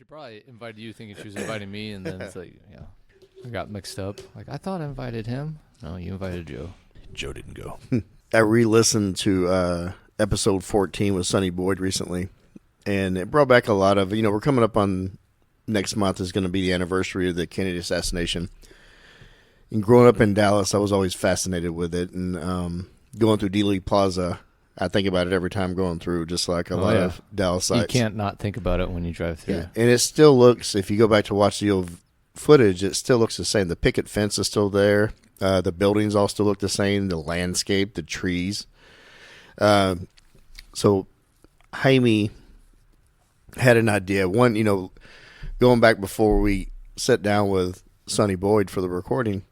She probably invited you thinking she was inviting me, and then it's like, yeah, I got mixed up. Like, I thought I invited him. No, you invited Joe. Joe didn't go. I re-listened to episode 14 with Sonny Boyd recently, and it brought back a lot of, we're coming up on next month is going to be the anniversary of the Kennedy assassination. And growing up in Dallas, I was always fascinated with it, and going through Dealey Plaza, I think about it every time going through, just like a lot of Dallas sites. You can't not think about it when you drive through. Yeah. And it still looks, if you go back to watch the old footage, it still looks the same. The picket fence is still there. The buildings all still look the same. The landscape, the trees. So Jaime had an idea. One, going back before we sat down with Sonny Boyd for the recording,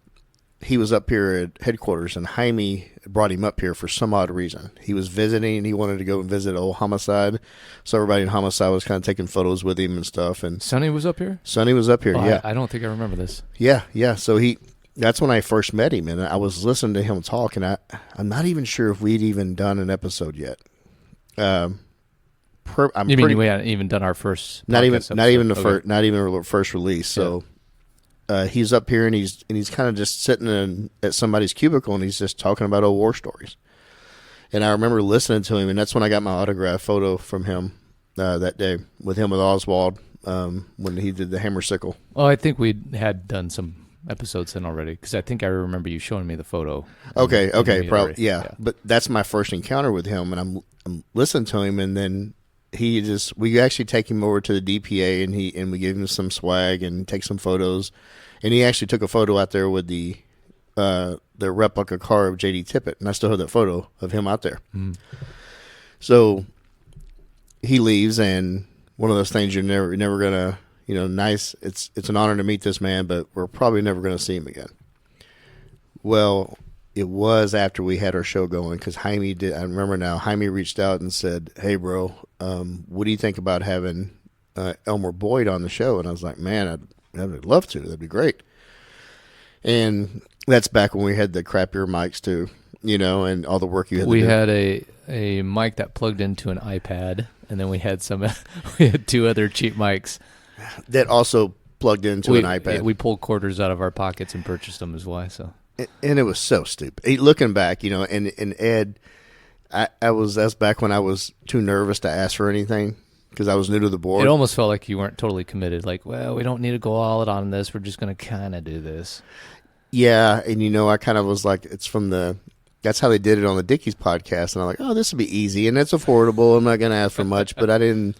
he was up here at headquarters, and Jaime brought him up here for some odd reason. He was visiting, and he wanted to go and visit old Homicide. So everybody in Homicide was kind of taking photos with him and stuff. And Sonny was up here? Sonny was up here, yeah. I don't think I remember this. Yeah. So that's when I first met him, and I was listening to him talk, and I'm not even sure if we'd even done an episode yet. We hadn't even done our first? Not even our first release. So he's up here, and he's kind of just sitting at somebody's cubicle, and he's just talking about old war stories. And I remember listening to him, and that's when I got my autograph photo from him that day with Oswald when he did the hammer sickle. Oh, I think we had done some episodes then already, because I think I remember you showing me the photo. Okay, probably, yeah. But that's my first encounter with him, and I'm listening to him, and then we actually take him over to the DPA, and we give him some swag and take some photos, and he actually took a photo out there with the replica car of J.D. Tippit, and I still have that photo of him out there. Mm. So he leaves, and one of those things you're never gonna, nice. It's an honor to meet this man, but we're probably never gonna see him again. Well, it was after we had our show going, because Jaime reached out and said, "Hey, bro, what do you think about having Elmer Boyd on the show?" And I was like, "Man, I'd love to. That'd be great." And that's back when we had the crappier mics too, and all the work you had to do. We had a mic that plugged into an iPad, and then we had we had two other cheap mics that also plugged into an iPad. We pulled quarters out of our pockets and purchased them as well. So. And it was so stupid. Looking back, and Ed, that's back when I was too nervous to ask for anything because I was new to the board. It almost felt like you weren't totally committed. Like, well, we don't need to go all out on this. We're just going to kind of do this. Yeah, and I kind of was like, that's how they did it on the Dickies podcast, and I'm like, oh, this will be easy, and it's affordable. I'm not going to ask for much, but I didn't.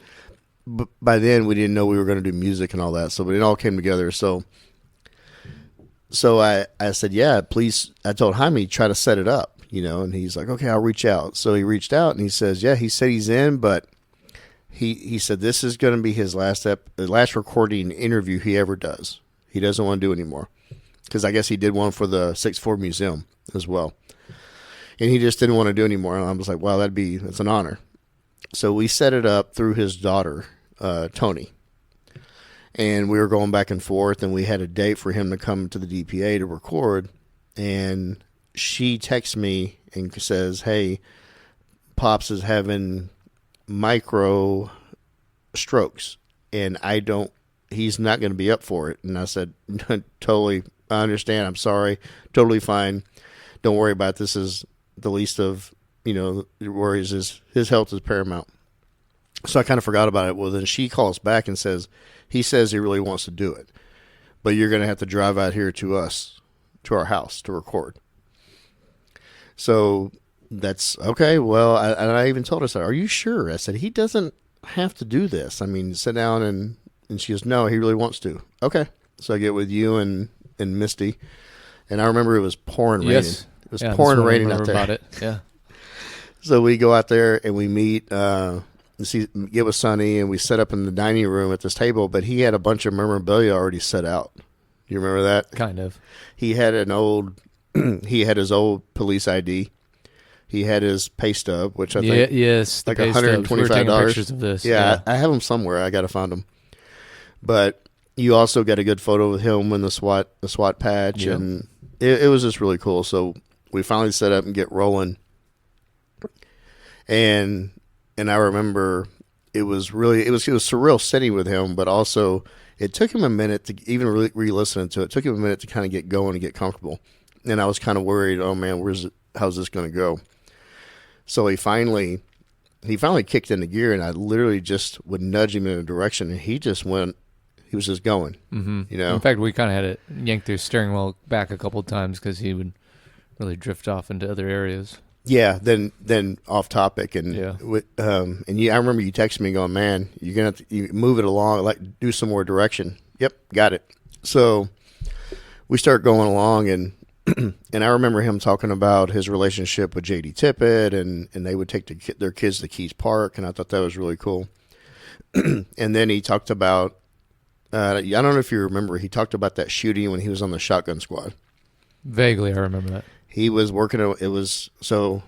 By then, we didn't know we were going to do music and all that, so it all came together. So I said, yeah, please. I told Jaime, try to set it up, and he's like, okay, I'll reach out. So he reached out, and he says, yeah, he said he's in, but he said this is going to be his last recording interview he ever does. He doesn't want to do anymore because I guess he did one for the 6'4" Museum as well. And he just didn't want to do anymore. And I was like, wow, that's an honor. So we set it up through his daughter, Tony. And we were going back and forth, and we had a date for him to come to the DPA to record. And she texts me and says, hey, Pops is having micro strokes, and he's not going to be up for it. And I said, totally, I understand. I'm sorry. Totally fine. Don't worry about it. This is the least of, worries. His health is paramount. So I kind of forgot about it. Well, then she calls back and says, he says he really wants to do it, but you're going to have to drive out here to our house to record. So that's okay. Well, I even told her, are you sure? I said, he doesn't have to do this. I mean, sit down and she goes, no, he really wants to. Okay. So I get with you and Misty, and I remember it was pouring raining. Yes. It was pouring raining out there. About it. Yeah. So we go out there and we meet, get with Sonny, and we set up in the dining room at this table, but he had a bunch of memorabilia already set out. You remember that? Kind of. He had he had his old police ID. He had his pay stub, which I think like $125. We were taking pictures of this. Yeah, I have them somewhere. I got to find them. But you also got a good photo with him in the SWAT patch, yep. And it was just really cool. So we finally set up and get rolling. And I remember it was surreal sitting with him, but also it took him a minute to even re-listen to it. It took him a minute to kind of get going and get comfortable. And I was kind of worried, oh man, how's this going to go? So he finally kicked into gear, and I literally just would nudge him in a direction, and he was just going. Mm-hmm. You know. In fact, we kind of had to yank the steering wheel back a couple of times because he would really drift off into other areas. Yeah, then off topic, and yeah. I remember you texted me going, man, you're gonna have to move it along, like do some more direction. Yep, got it. So we start going along, and and I remember him talking about his relationship with J.D. Tippett, and they would take their kids to Keys Park, and I thought that was really cool. And then he talked about, I don't know if you remember, he talked about that shooting when he was on the shotgun squad. Vaguely, I remember that. He was working. It was so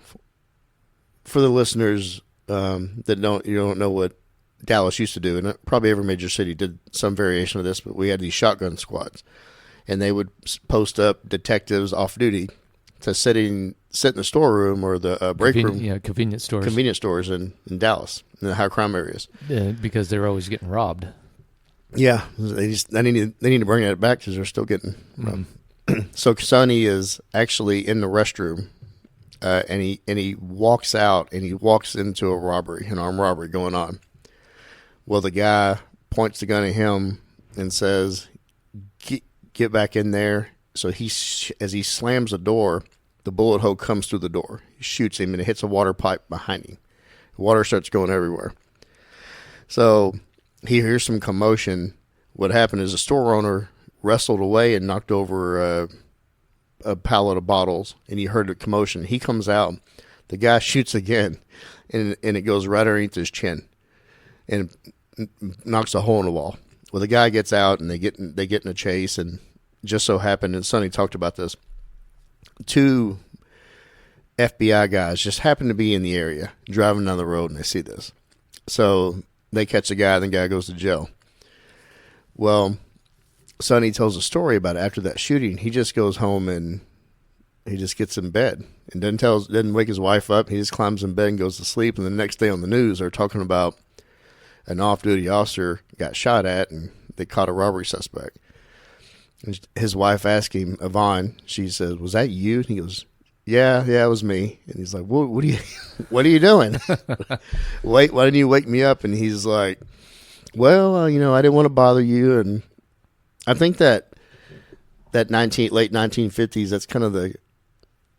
for the listeners that don't know what Dallas used to do, and probably every major city did some variation of this. But we had these shotgun squads, and they would post up detectives off duty to sit in the storeroom or the break room. Yeah, convenience stores in Dallas, in the high crime areas. Yeah, because they were always getting robbed. Yeah, they need to bring that back because they're still getting robbed. So Sonny is actually in the restroom, and he walks out, and he walks into a robbery, an armed robbery going on. Well, the guy points the gun at him and says, "Get back in there." So as he slams the door, the bullet hole comes through the door. He shoots him, and it hits a water pipe behind him. The water starts going everywhere. So he hears some commotion. What happened is the store owner wrestled away and knocked over a pallet of bottles, and he heard a commotion. He comes out. The guy shoots again, and it goes right underneath his chin and knocks a hole in the wall. Well, the guy gets out, and they get in a chase, and just so happened, and Sonny talked about this, 2 FBI guys just happened to be in the area driving down the road, and they see this. So they catch the guy, and the guy goes to jail. Well, Sonny tells a story about it. After that shooting, he just goes home and he just gets in bed and doesn't wake his wife up. He just climbs in bed and goes to sleep. And the next day on the news, they're talking about an off-duty officer got shot at, and they caught a robbery suspect. And his wife asked him, Yvonne, she says, "Was that you?" And he goes, Yeah, it was me. And he's like, what are you doing? Why didn't you wake me up? And he's like, well, I didn't want to bother you. And I think that late 1950s,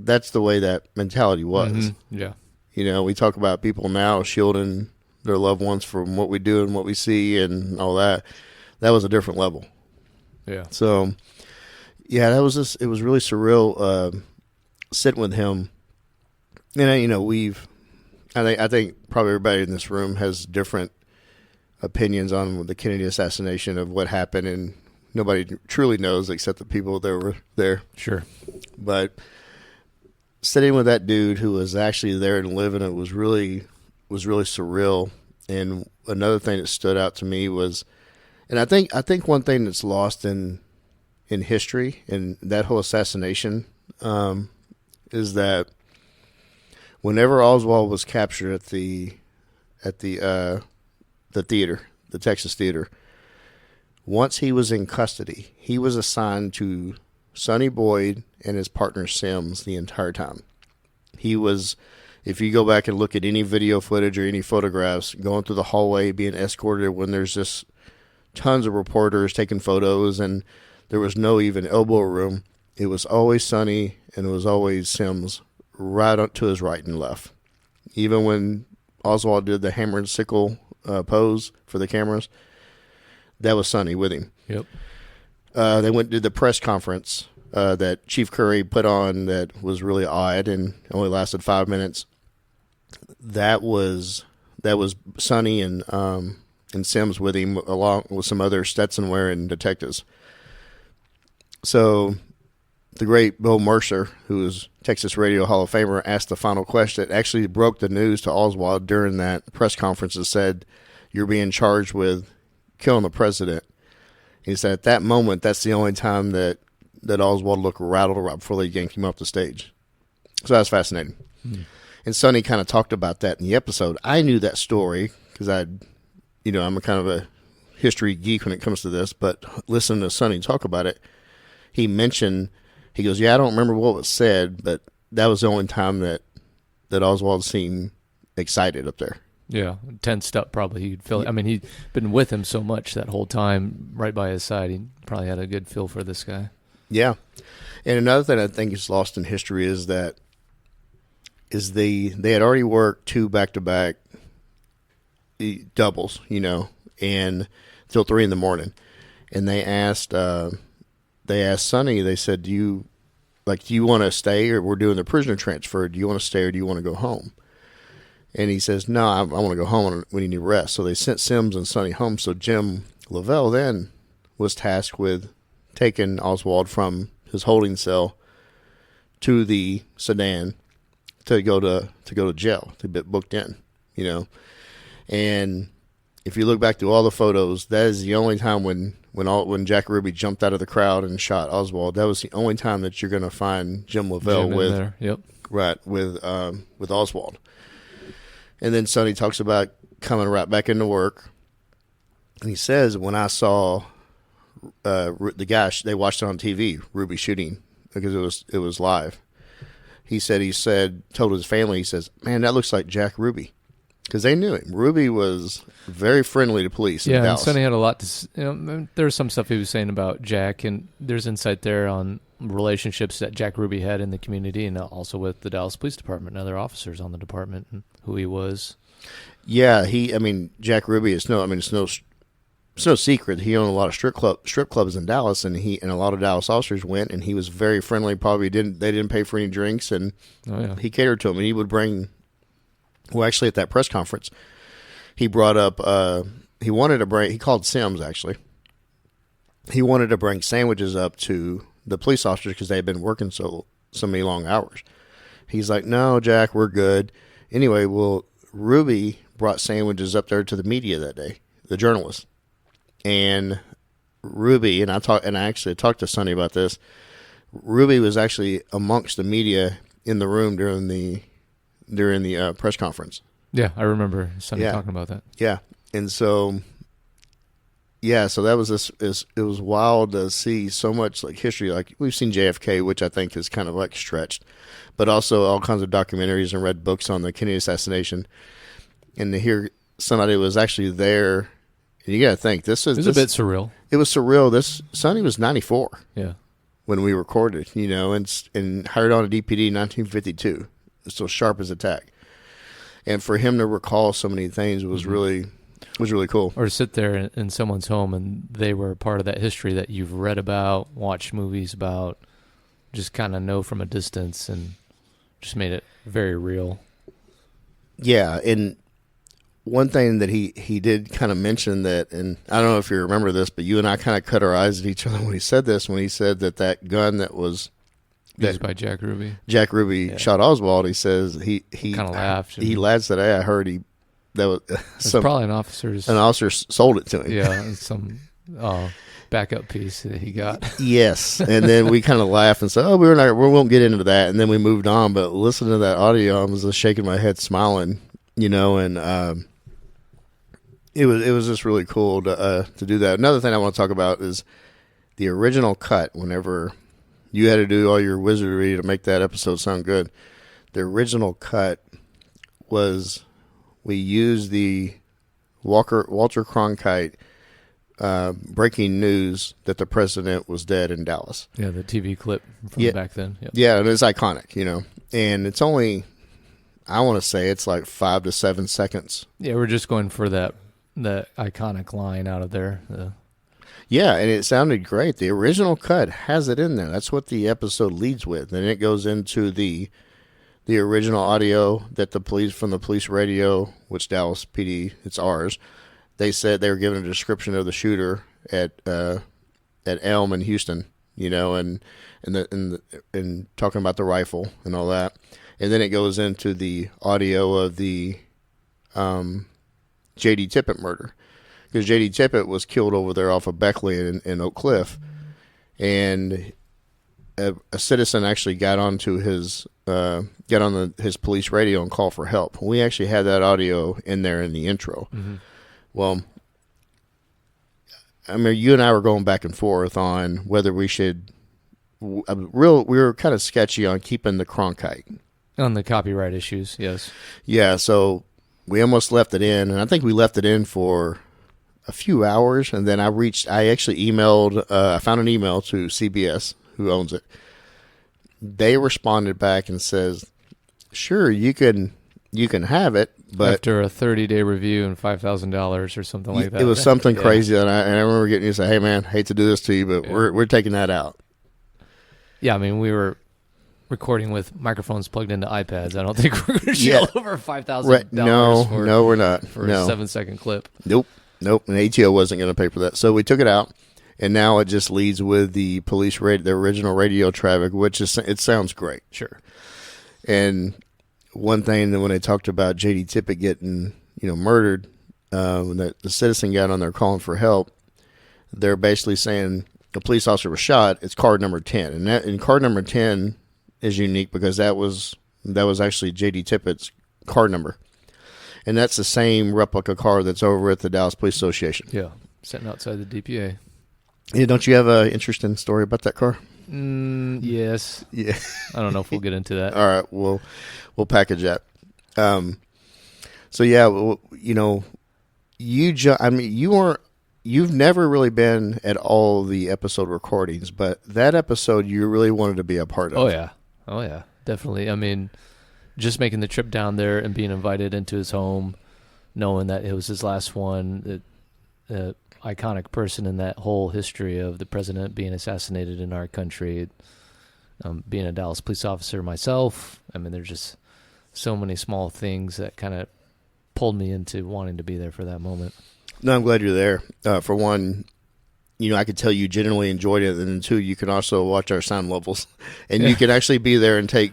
that's the way that mentality was. Mm-hmm. Yeah. We talk about people now shielding their loved ones from what we do and what we see and all that. That was a different level. Yeah. So, yeah, it was really surreal sitting with him. And, I think probably everybody in this room has different opinions on the Kennedy assassination of what happened, and nobody truly knows except the people that were there. Sure. But sitting with that dude who was actually there and living it was really surreal. And another thing that stood out to me was, and I think one thing that's lost in history in that whole assassination is that whenever Oswald was captured at the theater, the Texas theater, once he was in custody, he was assigned to Sonny Boyd and his partner Sims the entire time. He was, if you go back and look at any video footage or any photographs, going through the hallway, being escorted when there's just tons of reporters taking photos, and there was no even elbow room. It was always Sonny and it was always Sims right up to his right and left. Even when Oswald did the hammer and sickle pose for the cameras, that was Sonny with him. Yep. They went to the press conference that Chief Curry put on that was really odd and only lasted 5 minutes. That was Sonny and Sims with him, along with some other Stetson-wearing detectives. So the great Bill Mercer, who is Texas Radio Hall of Famer, asked the final question. It actually broke the news to Oswald during that press conference and said, "You're being charged with killing the president." He said at that moment, that's the only time that Oswald looked rattled right before they yanked him off the stage. So that's fascinating. And Sonny kind of talked about that in the episode. I knew that story because I'd I'm a kind of a history geek when it comes to this, but listening to Sonny talk about it, he goes, yeah, I don't remember what was said, but that was the only time that Oswald seemed excited up there. Yeah, tensed up probably. He'd feel. I mean, he'd been with him so much that whole time, right by his side. He probably had a good feel for this guy. Yeah, and another thing I think is lost in history is they had already worked 2 back-to-back doubles, and till 3 a.m, and they asked Sonny. They said, "Do you want to stay, or we're doing the prisoner transfer? Do you want to stay, or do you want to go home?" And he says, "No, I want to go home. We need rest." So they sent Sims and Sonny home. So Jim Lavelle then was tasked with taking Oswald from his holding cell to the sedan to go to jail, to get booked in, And if you look back through all the photos, that is the only time when Jack Ruby jumped out of the crowd and shot Oswald. That was the only time that you're going to find Jim Lavelle with Oswald. And then Sonny talks about coming right back into work. And he says, when I saw the guy, they watched it on TV, Ruby shooting, because it was live. He told his family, he says, "Man, that looks like Jack Ruby." Because they knew him. Ruby was very friendly to police in Dallas. And Sonny had a lot to, there was some stuff he was saying about Jack, and there's insight there on relationships that Jack Ruby had in the community, and also with the Dallas Police Department and other officers on the department, and who he was. Yeah, Jack Ruby it's no secret. He owned a lot of strip clubs in Dallas, and a lot of Dallas officers went, and he was very friendly. They didn't pay for any drinks, and he catered to them. And he would bring. Well, actually, at that press conference, he brought up. He called Sims actually. He wanted to bring sandwiches up to the police officers because they had been working so many long hours. He's like, "No, Jack, we're good." Anyway, well, Ruby brought sandwiches up there to the media that day, the journalists. And Ruby, and I actually talked to Sonny about this. Ruby was actually amongst the media in the room during the press conference. Yeah, I remember Sonny talking about that. Yeah, and so that was it was wild to see so much like history. Like we've seen JFK, which I think is kind of like stretched, but also all kinds of documentaries and read books on the Kennedy assassination, and to hear somebody was actually there. You got to think it was a bit surreal. It was surreal. Sonny was 94. Yeah, when we recorded, and hired on a DPD in 1952. So sharp as a tack, and for him to recall so many things was really cool. Or to sit there in someone's home and they were part of that history that you've read about, watched movies about, just kind of know from a distance, and just made it very real. Yeah, and one thing that he did kind of mention that, and I don't know if you remember this, but you and I kind of cut our eyes at each other when he said this, when he said that gun that was used by Jack Ruby. Jack Ruby shot Oswald. He says he kind of laughed. He laughed that I heard that was probably an officer sold it to him. Yeah, some backup piece that he got. Yes, and then we kind of laughed and said, "Oh, we won't get into that," and then we moved on. But listening to that audio, I was just shaking my head, smiling, and it was just really cool to do that. Another thing I want to talk about is the original cut. Whenever you had to do all your wizardry to make that episode sound good, the original cut was we used the Walter Cronkite breaking news that the president was dead in Dallas. Yeah, the TV clip from back then. Yep. Yeah, and it's iconic, and it's only, I want to say it's like 5 to 7 seconds. Yeah, we're just going for that iconic line out of there. Yeah, and it sounded great. The original cut has it in there. That's what the episode leads with. And it goes into the original audio that the police, from the police radio, which Dallas PD, it's ours. They said they were given a description of the shooter at Elm in Houston, and talking about the rifle and all that. And then it goes into the audio of the J.D. Tippit murder. Because J.D. Tippit was killed over there off of Beckley in Oak Cliff, and a citizen actually got onto his police radio and called for help. We actually had that audio in there in the intro. Mm-hmm. Well, I mean, you and I were going back and forth on whether we should. We were kind of sketchy on keeping the Cronkite on the copyright issues. Yes. Yeah, so we almost left it in, and I think we left it in for a few hours, and then I actually emailed. I found an email to CBS, who owns it. They responded back and says, "Sure, you can have it." But after a 30-day review and $5,000 or something like that. It was something crazy, and I remember getting you to say, "Hey, man, hate to do this to you, but we're taking that out." Yeah, I mean, we were recording with microphones plugged into iPads. I don't think we're going to shell over $5,000. No, we're not. For a 7-second clip. Nope. And ATO wasn't going to pay for that, so we took it out, and now it just leads with the police the original radio traffic, which it sounds great. Sure. And one thing that when they talked about J.D. Tippett getting murdered, when the citizen got on there calling for help, they're basically saying the police officer was shot. It's card number 10, and card number 10 is unique because that was actually J.D. Tippett's card number, and that's the same replica car that's over at the Dallas Police Association. Yeah, sitting outside the DPA. Yeah, don't you have an interesting story about that car? Yes. Yeah. I don't know if we'll get into that. All right, we'll package that. So yeah, you've never really been at all the episode recordings, but that episode you really wanted to be a part of. Oh yeah, definitely. I mean, just making the trip down there and being invited into his home, knowing that it was his last one, iconic person in that whole history of the president being assassinated in our country, being a Dallas police officer myself. I mean, there's just so many small things that kind of pulled me into wanting to be there for that moment. No, I'm glad you're there. For one, I could tell you genuinely enjoyed it, and then two, you can also watch our sound levels, and you can actually be there and take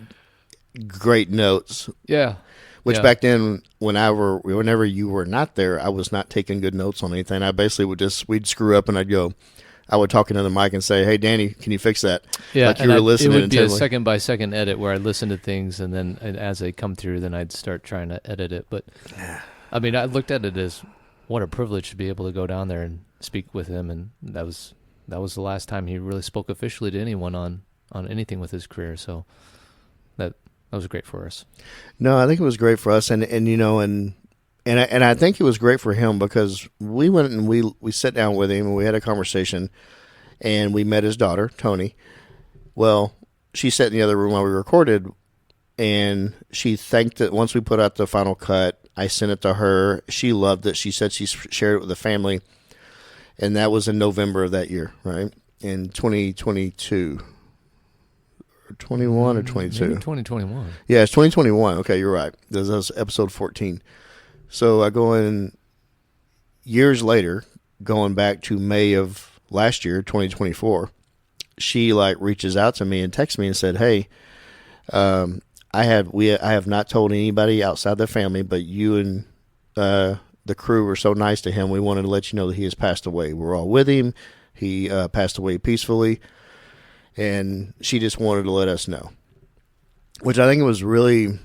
great notes. Yeah. Which back then, whenever you were not there, I was not taking good notes on anything. I basically we'd screw up, and I would talk into the mic and say, "Hey, Danny, can you fix that?" Yeah, like you were listening. It would be a second-by-second edit where I'd listen to things, and then as they come through, then I'd start trying to edit it. But I mean, I looked at it as what a privilege to be able to go down there and speak with him, and that was the last time he really spoke officially to anyone on anything with his career. So that was great for us. No, I think it was great for us, and I think it was great for him because we went and we sat down with him and we had a conversation, and we met his daughter, Tony. Well, she sat in the other room while we recorded, and she thanked that once we put out the final cut, I sent it to her. She loved it. She said she shared it with the family, and that was in November of that year, right? In 2022. 21 or 22? Maybe 2021. Yeah, it's 2021. Okay, you're right. That was episode 14. So I go in years later, going back to May of last year, 2024, she reaches out to me and texts me and said, "Hey, I have not told anybody outside the family, but you and the crew were so nice to him. We wanted to let you know that he has passed away. We're all with him. He passed away peacefully." And she just wanted to let us know, which I think it was really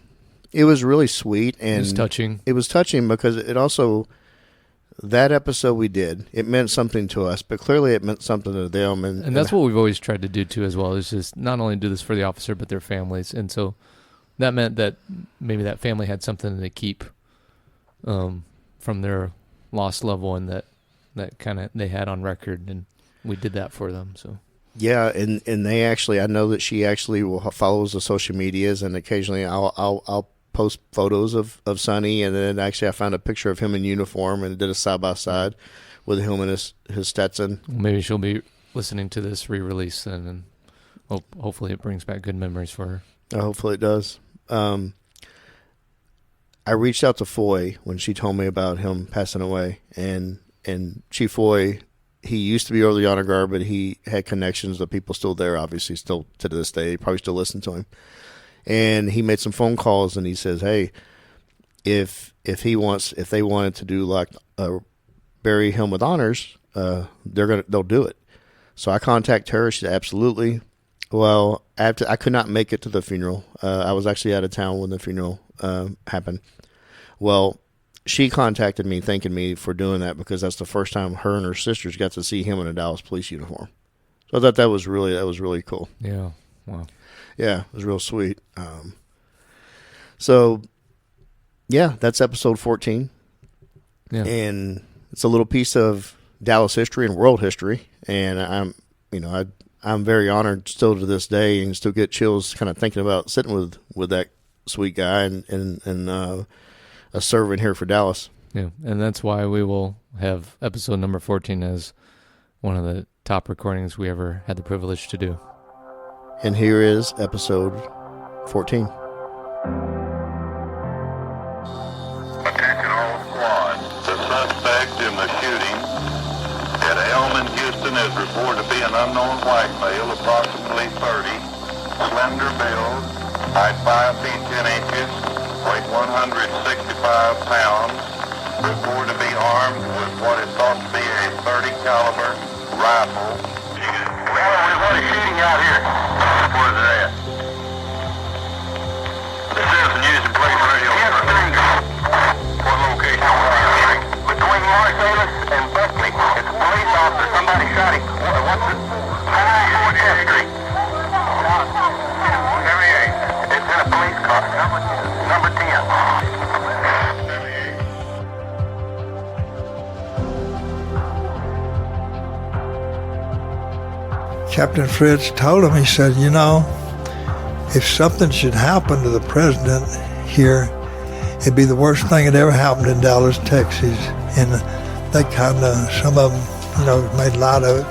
sweet. And it was touching. It was touching because it also, that episode we did, it meant something to us, but clearly it meant something to them. And that's what we've always tried to do too as well, is just not only do this for the officer, but their families. And so that meant that maybe that family had something to keep from their lost loved one that kind of they had on record, and we did that for them. So. Yeah, and they actually, I know that she actually follows the social medias, and occasionally I'll post photos of Sonny, and then actually I found a picture of him in uniform and did a side-by-side with him and his Stetson. Maybe she'll be listening to this re-release then, and hopefully it brings back good memories for her. Hopefully it does. I reached out to Foy when she told me about him passing away, and Chief Foy, he used to be over the honor guard, but he had connections. The people still there, obviously, still to this day. They probably still listen to him. And he made some phone calls, and he says, "Hey, if they wanted to do bury him with honors, they'll do it." So I contact her. She said, "Absolutely." Well, I could not make it to the funeral. I was actually out of town when the funeral happened. Well, she contacted me thanking me for doing that because that's the first time her and her sisters got to see him in a Dallas police uniform. So I thought that was really cool. Yeah. Wow. Yeah, it was real sweet. So, yeah, that's episode 14. Yeah. And it's a little piece of Dallas history and world history. And I'm very honored still to this day and still get chills kind of thinking about sitting with that sweet guy and a servant here for Dallas. Yeah, and that's why we will have episode number 14 as one of the top recordings we ever had the privilege to do. And here is episode 14. Attention all squad. The suspect in the shooting at Elmer, Houston is reported to be an unknown white male, approximately 30, slender build, height 5 feet 10 inches, weight 165 pounds, reported to be armed with what is thought to be a .30 caliber rifle. Well, we're shooting out here. Where's it at? The citizen using police radio. What location? Between Marsalis and Buckley. It's a police officer. Somebody shot him. What's it? 4 Street. 78. It's in a police car. Number 10. Captain Fritz told him, he said, if something should happen to the president here, it'd be the worst thing that ever happened in Dallas, Texas. And they some of them, made light of it.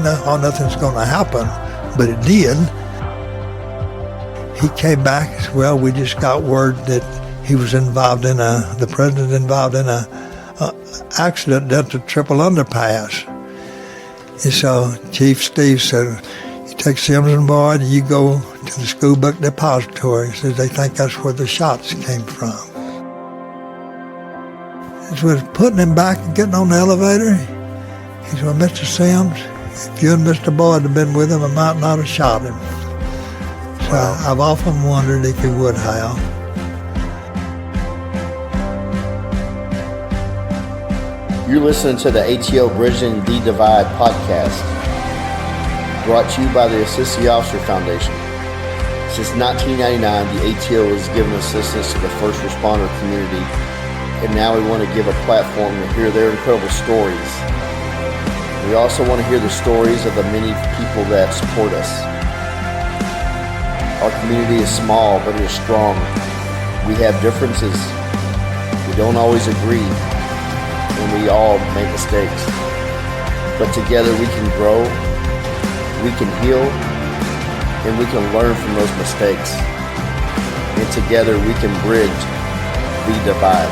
Nothing's going to happen. But it did. He came back and said, well, we just got word that he was the president involved in a accident at the triple underpass. And so Chief Steve said, you take Sims and Boyd, you go to the school book depository. He says they think that's where the shots came from. As we was putting him back and getting on the elevator, he said, well, Mr. Sims, if you and Mr. Boyd had been with him, I might not have shot him. So I've often wondered if he would have. You're listening to the ATO Bridging the Divide podcast, brought to you by the Assist Officer Foundation. Since 1999, the ATO has given assistance to the first responder community, and now we want to give a platform to hear their incredible stories. We also want to hear the stories of the many people that support us. Our community is small, but it is strong. We have differences. We don't always agree. And we all make mistakes. But together we can grow, we can heal, and we can learn from those mistakes. And together we can bridge the divide.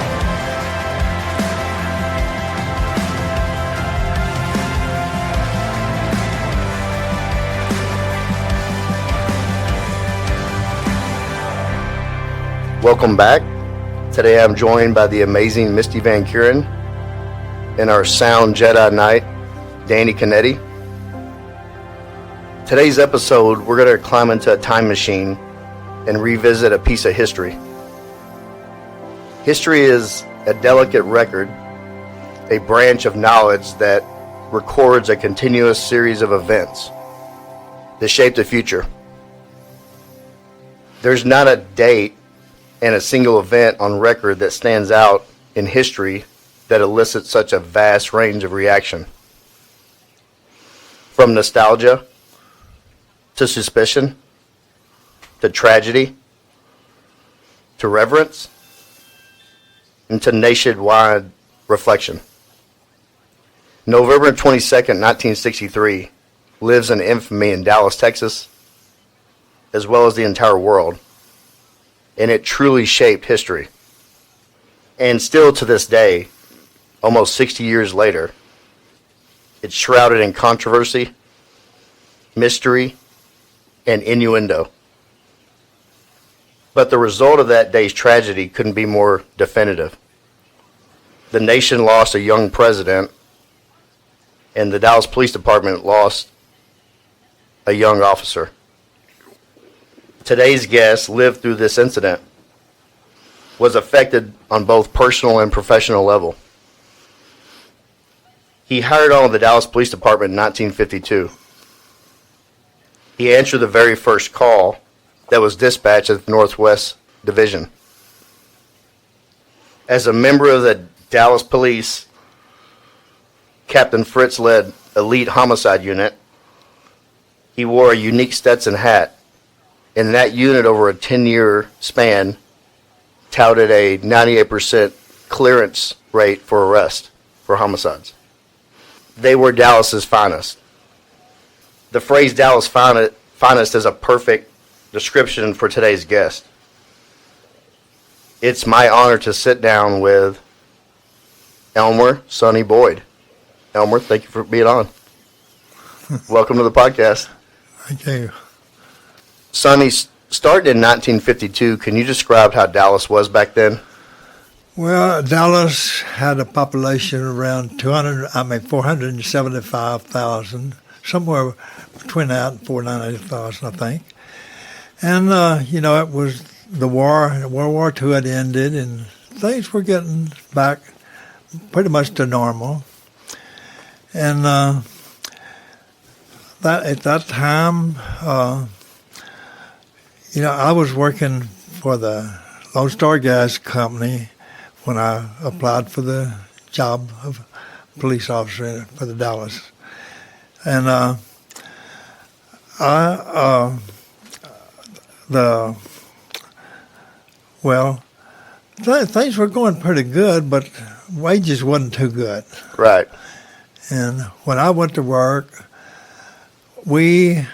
Welcome back. Today I'm joined by the amazing Misty Van Kuren and our sound Jedi Knight, Danny Canetti. Today's episode, we're going to climb into a time machine and revisit a piece of history. History is a delicate record, a branch of knowledge that records a continuous series of events that shape the future. There's not a date and a single event on record that stands out in history that elicits such a vast range of reaction. From nostalgia, to suspicion, to tragedy, to reverence, and to nationwide reflection. November 22nd, 1963 lives in infamy in Dallas, Texas, as well as the entire world, and it truly shaped history. And still to this day, almost 60 years later, it's shrouded in controversy, mystery, and innuendo. But the result of that day's tragedy couldn't be more definitive. The nation lost a young president, and the Dallas Police Department lost a young officer. Today's guest lived through this incident. was affected on both personal and professional level. He hired on with the Dallas Police Department in 1952. He answered the very first call that was dispatched at the Northwest Division. As a member of the Dallas Police, Captain Fritz led elite homicide unit. He wore a unique Stetson hat. In that unit, over a 10-year span, touted a 98% clearance rate for arrest for homicides. They were Dallas's finest. The phrase Dallas finest is a perfect description for today's guest. It's my honor to sit down with Elmer Sonny Boyd. Elmer, thank you for being on. Welcome to the podcast. Thank you. Sonny, started in 1952. Can you describe how Dallas was back then? Well, Dallas had a population around 475,000, somewhere between that and 490,000, I think. And, it was the war, World War II had ended, and things were getting back pretty much to normal. And at that time, I was working for the Lone Star Gas Company when I applied for the job of police officer for the Dallas. And things were going pretty good, but wages wasn't too good. Right. And when I went to work, I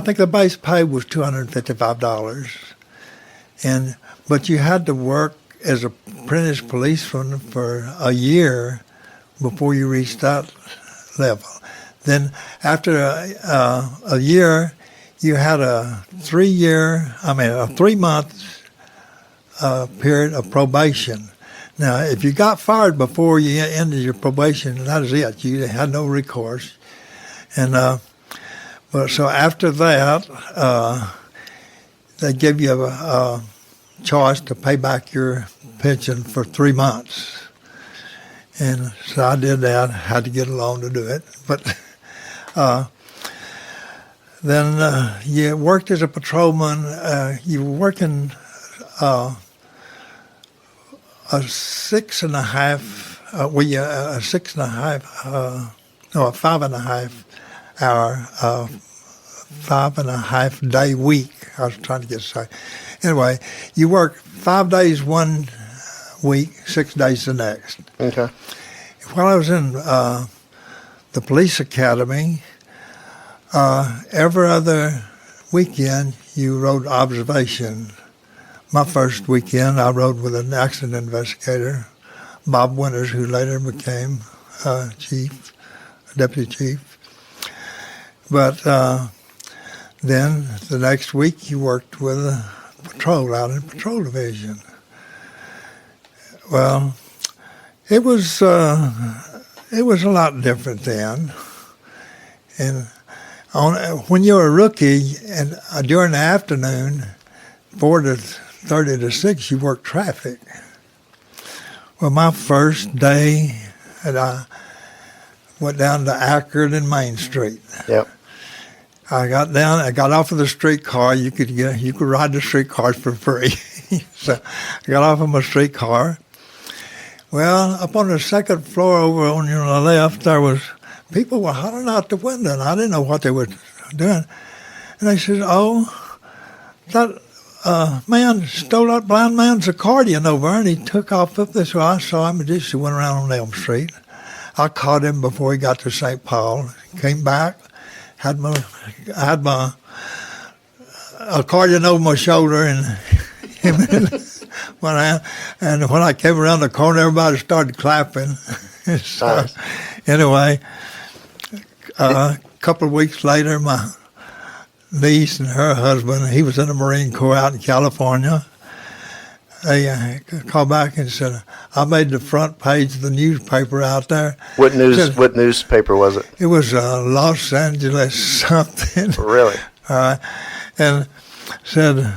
think the base pay was $255, but you had to work as an apprentice policeman for a year before you reached that level. Then after a year, you had a 3-month period of probation. Now, if you got fired before you ended your probation, that is it. You had no recourse. And so after that, they give you a choice to pay back your pension for 3 months. And so I did that. Had to get a loan to do it. But then you worked as a patrolman. You were working a 5.5 day week. I was trying to get started. Anyway, you work 5 days one week, 6 days the next. Okay. While I was in the police academy, every other weekend you rode observation. My first weekend I rode with an accident investigator, Bob Winters, who later became deputy chief. But then the next week you worked with a patrol out in patrol division. Well, it was a lot different then. And when you're a rookie, and during the afternoon, 4:30 to 6, you work traffic. Well, my first day, I went down to Akron and Main Street. Yep. I got off of the streetcar. You could ride the streetcars for free. So I got off of my streetcar. Well, up on the second floor over on your left, there was people were hollering out the window, and I didn't know what they were doing. And they said, "Oh, that man stole that blind man's accordion over, and he took off up this way." I saw him and just went around on Elm Street. I caught him before he got to St. Paul. Came back, had my accordion over my shoulder, and when I came around the corner, everybody started clapping. So, anyway, a couple of weeks later, my niece and her husband, he was in the Marine Corps out in California. They called back and said, "I made the front page of the newspaper out there." What newspaper was it? It was Los Angeles something. Really? And said,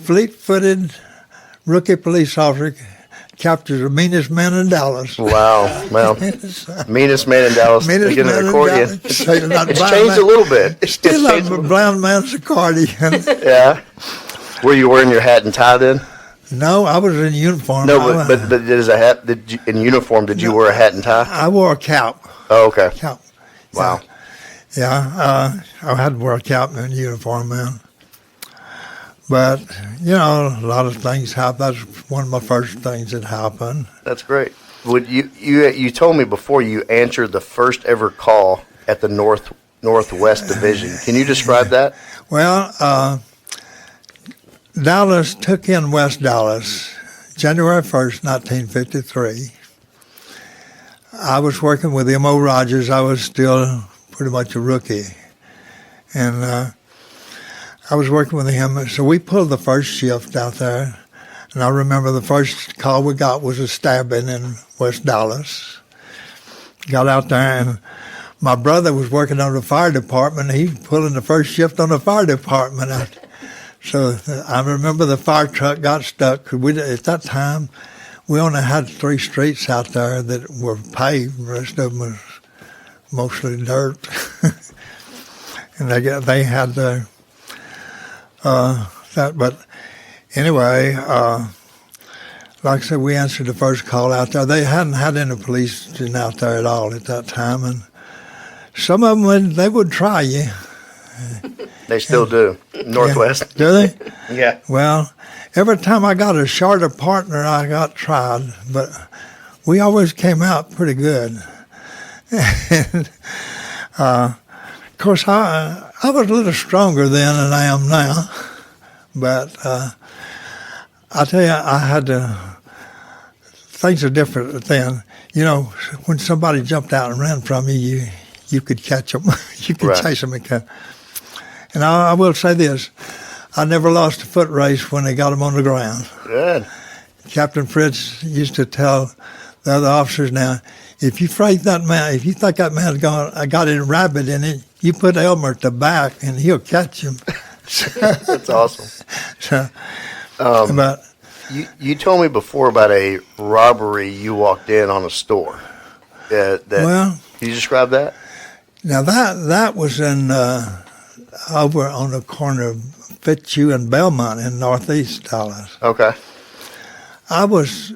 "Fleet-footed rookie police officer captures the meanest man in Dallas. Wow. Well, meanest man in Dallas. Meanest Again, man an in accordion. Dallas. It's It's changed a little bit. It's still changed a blind man's accordion. Yeah. Were you wearing your hat and tie then? No, I was in uniform. No, but as a hat, in uniform, did you wear a hat and tie? I wore a cap. Oh, okay. Cap. Wow. Yeah, I had to wear a cap and uniform, man. But, a lot of things happen. That's one of my first things that happened. That's great. Would you told me before you answered the first ever call at the Northwest Division. Can you describe that? Well, Dallas took in West Dallas January 1st, 1953. I was working with M.O. Rogers. I was still pretty much a rookie. And I was working with him. So we pulled the first shift out there. And I remember the first call we got was a stabbing in West Dallas. Got out there, and my brother was working on the fire department. He was pulling the first shift on the fire department. So I remember the fire truck got stuck. At that time, we only had 3 streets out there that were paved. The rest of them was mostly dirt. And they had their that. But anyway, like I said, we answered the first call out there. They hadn't had any police out there at all at that time, and some of them they would try you. They still do. Northwest. Yeah. Do they? Yeah. Well, every time I got a shorter partner, I got tried, but we always came out pretty good. And, of course, I was a little stronger then than I am now, but I tell you, I had to. Things are different then. When somebody jumped out and ran from you, you could catch them. You could chase them and catch. And I will say this, I never lost a foot race when they got them on the ground. Good. Captain Fritz used to tell the other officers now, if you think that man's got a rabbit in it, you put Elmer at the back and he'll catch him. That's awesome. So, but you told me before about a robbery you walked in on a store. Well, can you describe that? Now that was in over on the corner of Fitzhugh and Belmont in northeast Dallas. Okay. I was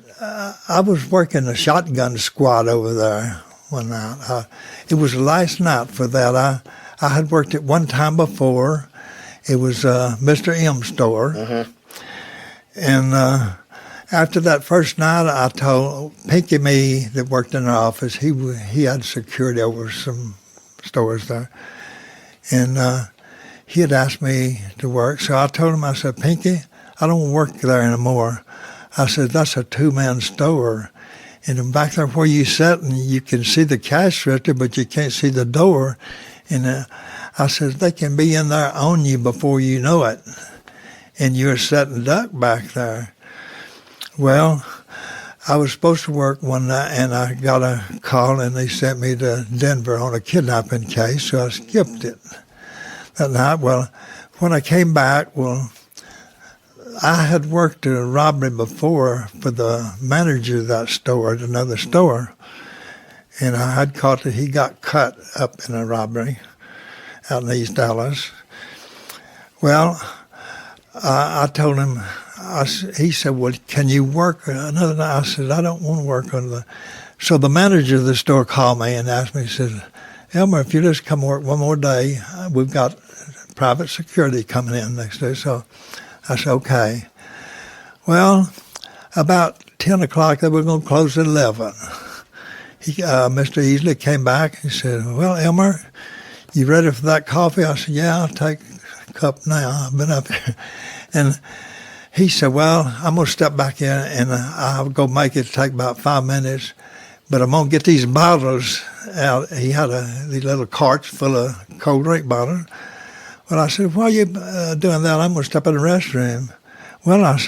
working a shotgun squad over there one night. It was the last night for that. I had worked it one time before. It was Mr. M's store. Mm-hmm. And after that first night, I told Pinky Me that worked in the office, he had security over some stores there. And he had asked me to work. So I told him, I said, Pinky, I don't work there anymore. I said, that's a 2-man store. And back there where you sit, and you can see the cash register, but you can't see the door. And I said, they can be in there on you before you know it. And you're sitting duck back there. Well, I was supposed to work one night, and I got a call, and they sent me to Denver on a kidnapping case, so I skipped it that night. Well, when I came back, I had worked a robbery before for the manager of that store at another store, and I had caught that he got cut up in a robbery out in East Dallas. Well, I told him, he said, well, can you work another night? I said, I don't want to work on the... So the manager of the store called me and asked me, he said, Elmer, if you just come work one more day, we've got private security coming in next day. So I said, okay. Well, about 10 o'clock, they were going to close at 11. Mr. Easley came back and said, well, Elmer, you ready for that coffee? I said, yeah, I'll take a cup now. I've been up here. And he said, well, I'm going to step back in and I'll go make it take about 5 minutes, but I'm going to get these bottles out. He had these little carts full of cold drink bottles. Well, I said, while you doing that, I'm going to step in the restroom. Well, I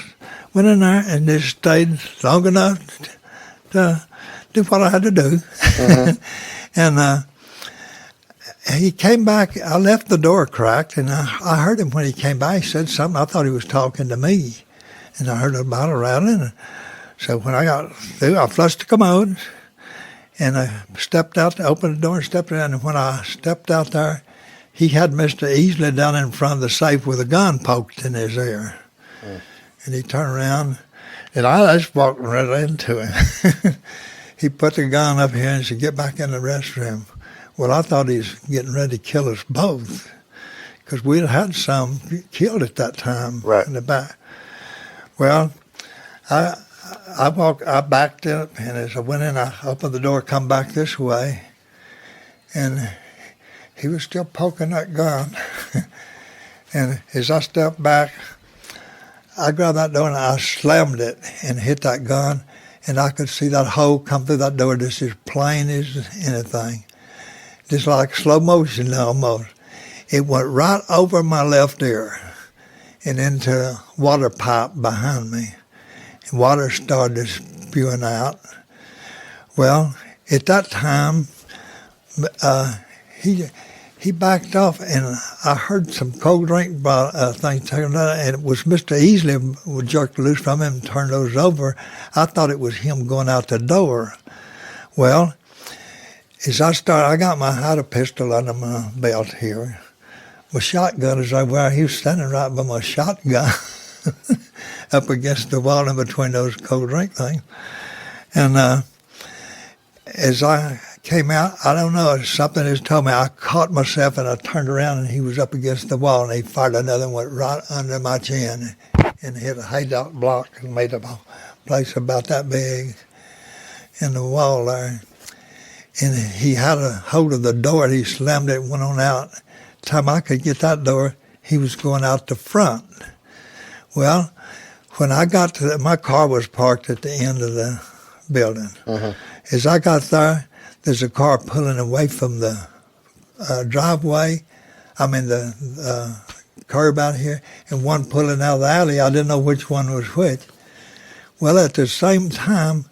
went in there and just stayed long enough to do what I had to do. Mm-hmm. And he came back. I left the door cracked, and I heard him when he came back. He said something. I thought he was talking to me. and I heard a bottle rattling. So when I got through, I flushed the commode, and I stepped out, opened the door and stepped in. And when I stepped out there, he had Mr. Easley down in front of the safe with a gun poked in his ear. And he turned around, and I just walked right into him. He put the gun up here and said, "Get back in the restroom." Well, I thought he was getting ready to kill us both, because we'd had some killed at that time in the back. Well, I backed up, and as I went in, I opened the door, come back this way, and he was still poking that gun. And as I stepped back, I grabbed that door and I slammed it and hit that gun, and I could see that hole come through that door just as plain as anything. Just like slow motion almost. It went right over my left ear and into a water pipe behind me. And water started spewing out. Well, at that time, he backed off, and I heard some cold drink things taken out, and it was Mr. Easley who jerked loose from him and turned those over. I thought it was him going out the door. Well, as I had a pistol under my belt here. My shotgun is over there. He was standing right by my shotgun up against the wall in between those cold drink things. And as I came out, I don't know, something just told me, I caught myself and I turned around and he was up against the wall, and he fired another one right under my chin and hit a haydock block and made a place about that big in the wall there. And he had a hold of the door, and he slammed it and went on out. The time I could get that door, he was going out the front. Well, when I got to my car was parked at the end of the building. As I got there, there's a car pulling away from the driveway, the curb out here, and one pulling out of the alley. I didn't know which one was which. Well, at the same time,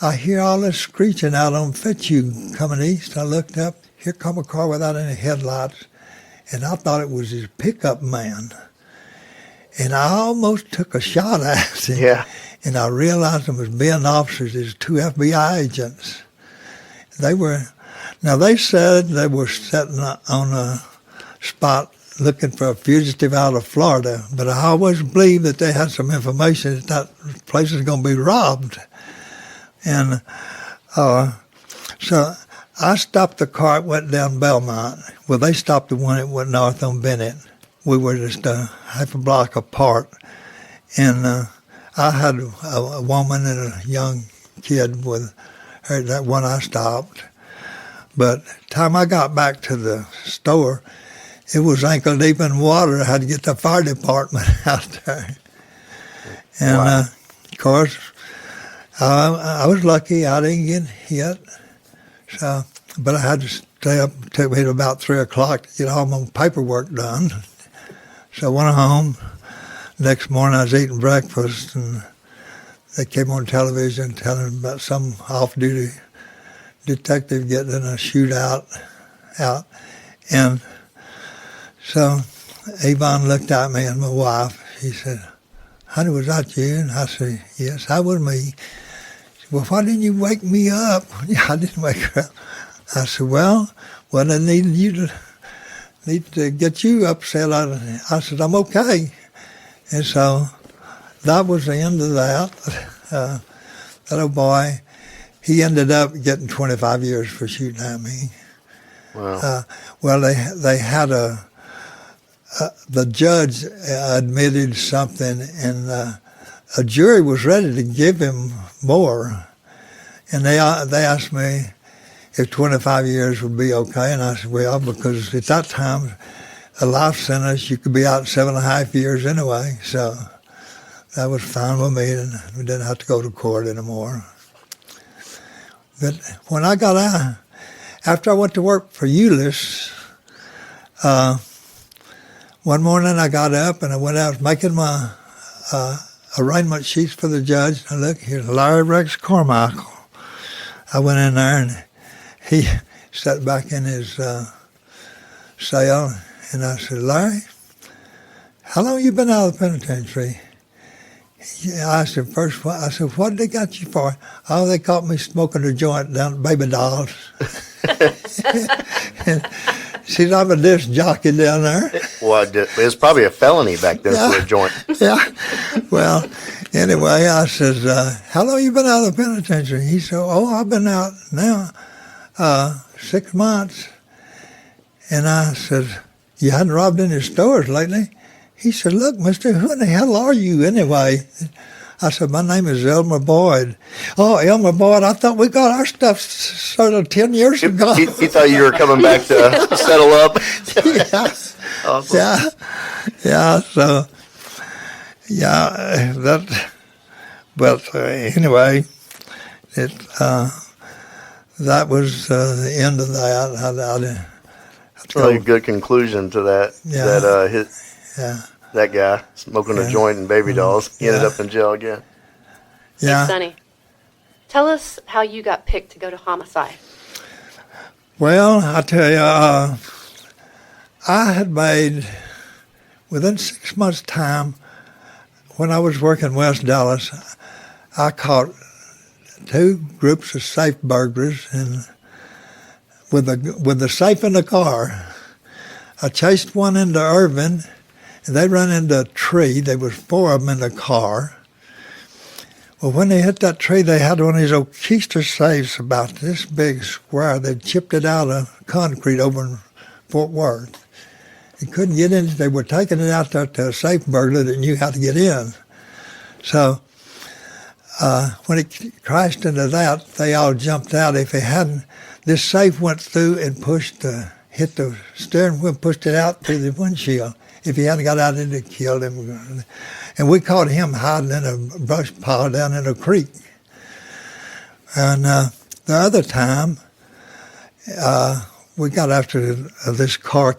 I hear all this screeching out on Fitzhugh coming east. I looked up, here come a car without any headlights, and I thought it was his pickup man. And I almost took a shot at him. Yeah. And I realized them as being officers, as two FBI agents. They said they were sitting on a spot looking for a fugitive out of Florida, but I always believed that they had some information that place is going to be robbed. And so I stopped the car, it went down Belmont. Well, they stopped the one that went north on Bennett. We were just half a block apart. And I had a woman and a young kid with her, that one I stopped. But the time I got back to the store, it was ankle deep in water. I had to get the fire department out there. And, of course, I was lucky I didn't get hit. So, but I had to stay up. It took me to about 3 o'clock to get all my paperwork done. So I went home. Next morning I was eating breakfast, and they came on television telling about some off-duty detective getting in a shootout out. And so Yvonne looked at me, and my wife, she said, "Honey, was that you?" And I said, "Yes, that was me." She said, "Well, why didn't you wake me up?" Yeah, I didn't wake her up. I said, well, I need to get you upset. I said, "I'm okay." And so that was the end of that. That old boy, he ended up getting 25 years for shooting at me. Wow. Well, they had the judge admitted something, and a jury was ready to give him more. And they asked me if 25 years would be okay, and I said, well, because at that time, a life sentence, you could be out 7.5 years anyway, so that was fine with me, and we didn't have to go to court anymore. But when I got out, after I went to work for Euless, one morning I got up and I went out making my arraignment sheets for the judge. And look, here's Larry Rex Carmichael. I went in there and he sat back in his cell, and I said, "Larry, how long you been out of the penitentiary?" Yeah, I said, what did they got you for? Oh, they caught me smoking a joint down at Baby Dolls. See, I'm a disc jockey down there. Well, it was probably a felony back then for a joint. Yeah. Well, anyway, I says, how long you been out of the penitentiary? He said, I've been out now 6 months. And I said, you hadn't robbed any stores lately? He said, look, mister, who in the hell are you anyway? I said, my name is Elmer Boyd. Oh, Elmer Boyd, I thought we got our stuff started 10 years ago. He thought you were coming back to settle up. Yeah. Awesome. Yeah, so, yeah, but anyway, that was the end of that. That's really a good conclusion to that. Yeah. That guy smoking a joint and Baby Dolls. He ended up in jail again. Yeah. Hey, Sonny, tell us how you got picked to go to homicide. Well, I tell you, I had made, within 6 months' time, when I was working in West Dallas, I caught 2 groups of safe burglars and with the safe in the car. I chased one into Irvin, and they ran into a tree. There was 4 of them in the car. Well, when they hit that tree, they had one of these old keister safes about this big square. They'd chipped it out of concrete over in Fort Worth. They couldn't get in. They were taking it out there to a safe burglar that knew how to get in. So when it crashed into that, they all jumped out. If they hadn't, this safe went through and hit the steering wheel, pushed it out through the windshield. If he hadn't got out, it'd have killed him. And we caught him hiding in a brush pile down in a creek. And the other time, we got after this car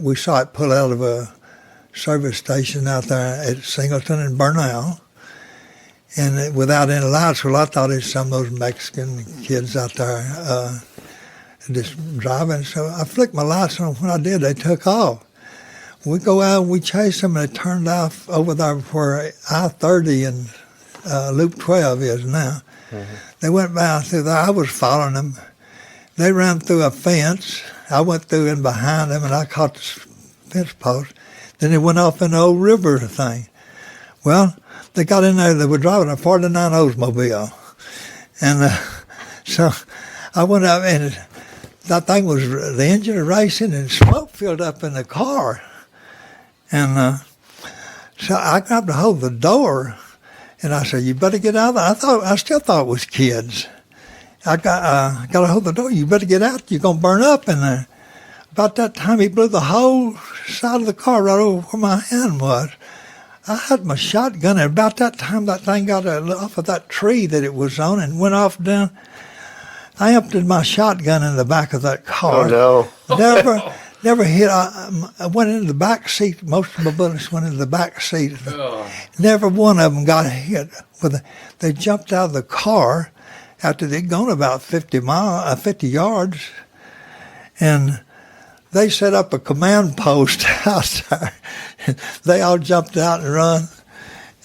we saw it pull out of a service station out there at Singleton and Bernal. And without any lights, well, I thought it was some of those Mexican kids out there just driving. So I flicked my lights on. When I did, they took off. We go out and we chased them, and they turned off over there where I-30 and Loop 12 is now. Mm-hmm. They went by through there. I was following them. They ran through a fence. I went through in behind them, and I caught the fence post. Then they went off in the old river thing. Well, they got in there. They were driving a 49 Oldsmobile. And so I went up, and that thing was, the engine was racing, and smoke filled up in the car. And so I grabbed a hold of the door, and I said, "You better get out of there." I still thought it was kids. I got a hold of the door. "You better get out. You're gonna burn up in there." About that time, he blew the whole side of the car right over where my hand was. I had my shotgun, and about that time, that thing got off of that tree that it was on and went off down. I emptied my shotgun in the back of that car. Oh no! Never hit. I went into the back seat. Most of my bullets went into the back seat. Oh. Never one of them got hit. They jumped out of the car after they'd gone about 50 yards, and they set up a command post out there. They all jumped out and run,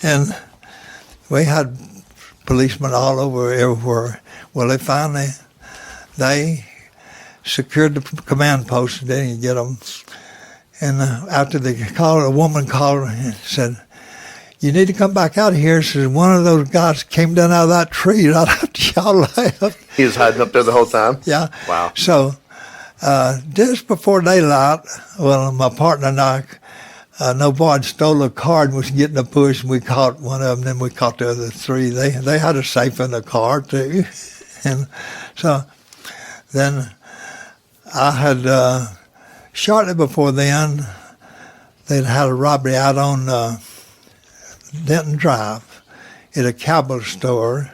and we had policemen all over everywhere. Well, they secured the command post, and they didn't get them. And after they called, a woman called and said, "You need to come back out here." Says, "One of those guys came down out of that tree right after y'all left." He was hiding up there the whole time? Yeah. Wow. So just before daylight, well, my partner and I, no Boyd stole a car and was getting a push, and we caught one of them. Then we caught the other 3. They had a safe in the car too. And so then I had, shortly before then, they'd had a robbery out on Denton Drive at a cowboy store.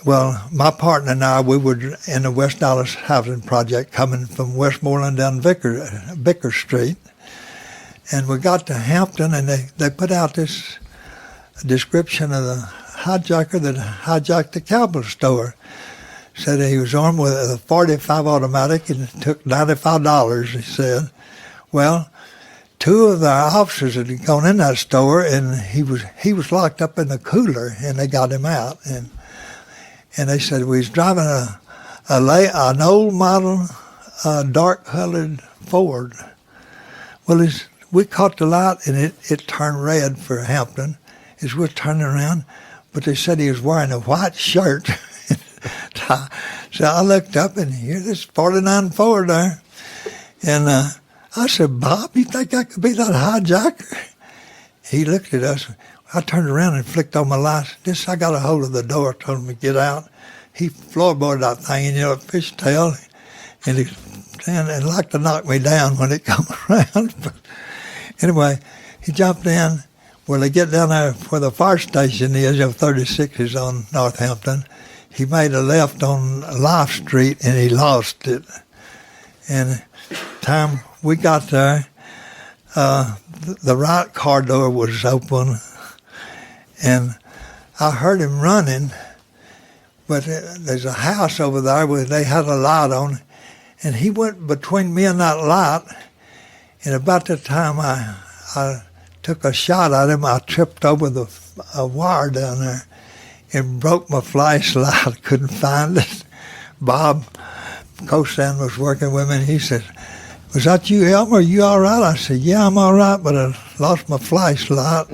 Well, my partner and I, we were in the West Dallas housing project coming from Westmoreland down Vicker Street. And we got to Hampton, and they put out this description of the hijacker that hijacked the cowboy store. Said he was armed with a .45 automatic and took $95, he said. Well, two of the officers had gone in that store, and he was locked up in the cooler, and they got him out. And they said we was driving an old model, dark-colored Ford. Well, we caught the light, and it turned red for Hampton as we're turning around, but they said he was wearing a white shirt. So I looked up, and here's this 49 Ford there. And I said, Bob, you think I could be that hijacker? He looked at us. I turned around and flicked on my lights. I got a hold of the door, told him to get out. He floorboarded that thing, and a fishtail, and like to knock me down when it come around. But anyway, he jumped in. Well, they get down there where the fire station is, 36 is on Northampton. He made a left on Life Street, and he lost it. And time we got there, the right car door was open, and I heard him running, but there's a house over there where they had a light on, and he went between me and that light, and about the time I took a shot at him, I tripped over a wire down there and broke my flashlight. I couldn't find it. Bob Cosan was working with me, and he said, was that you, Elmer? Are you all right? I said, yeah, I'm all right, but I lost my flashlight.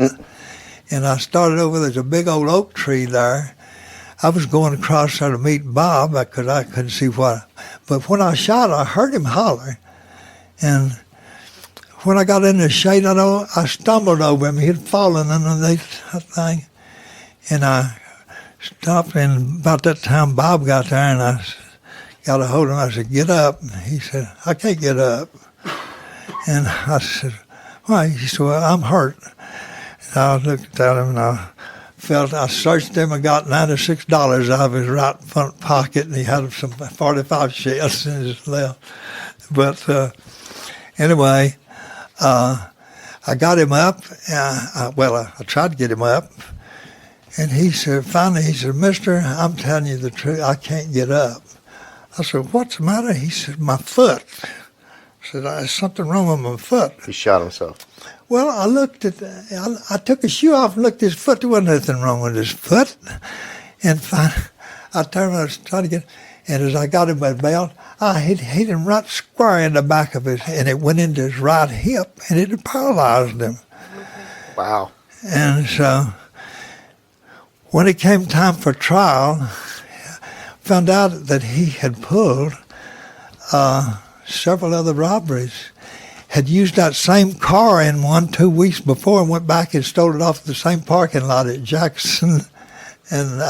And I started over, there's a big old oak tree there. I was going across there to meet Bob because I couldn't see what. But when I shot, I heard him holler. And when I got in the shade, I stumbled over him. He had fallen underneath that thing. And I stopped, and about that time, Bob got there, and I got a hold of him. I said, get up. And he said, I can't get up. And I said, why? He said, well, I'm hurt. And I looked at him, and I searched him and got $96 out of his right front pocket, and he had some 45 shells in his left. But anyway, I got him up. I tried to get him up. And he said, finally, mister, I'm telling you the truth, I can't get up. I said, what's the matter? He said, my foot. I said, there's something wrong with my foot. He shot himself. Well, I looked I took his shoe off and looked at his foot. There wasn't nothing wrong with his foot. And finally, I turned around and tried to get, and as I got him by the belt, I hit him right square in the back of his, and it went into his right hip, and it paralyzed him. Wow. And so when it came time for trial, found out that he had pulled several other robberies, had used that same car in 2 weeks before, and went back and stole it off the same parking lot at Jackson and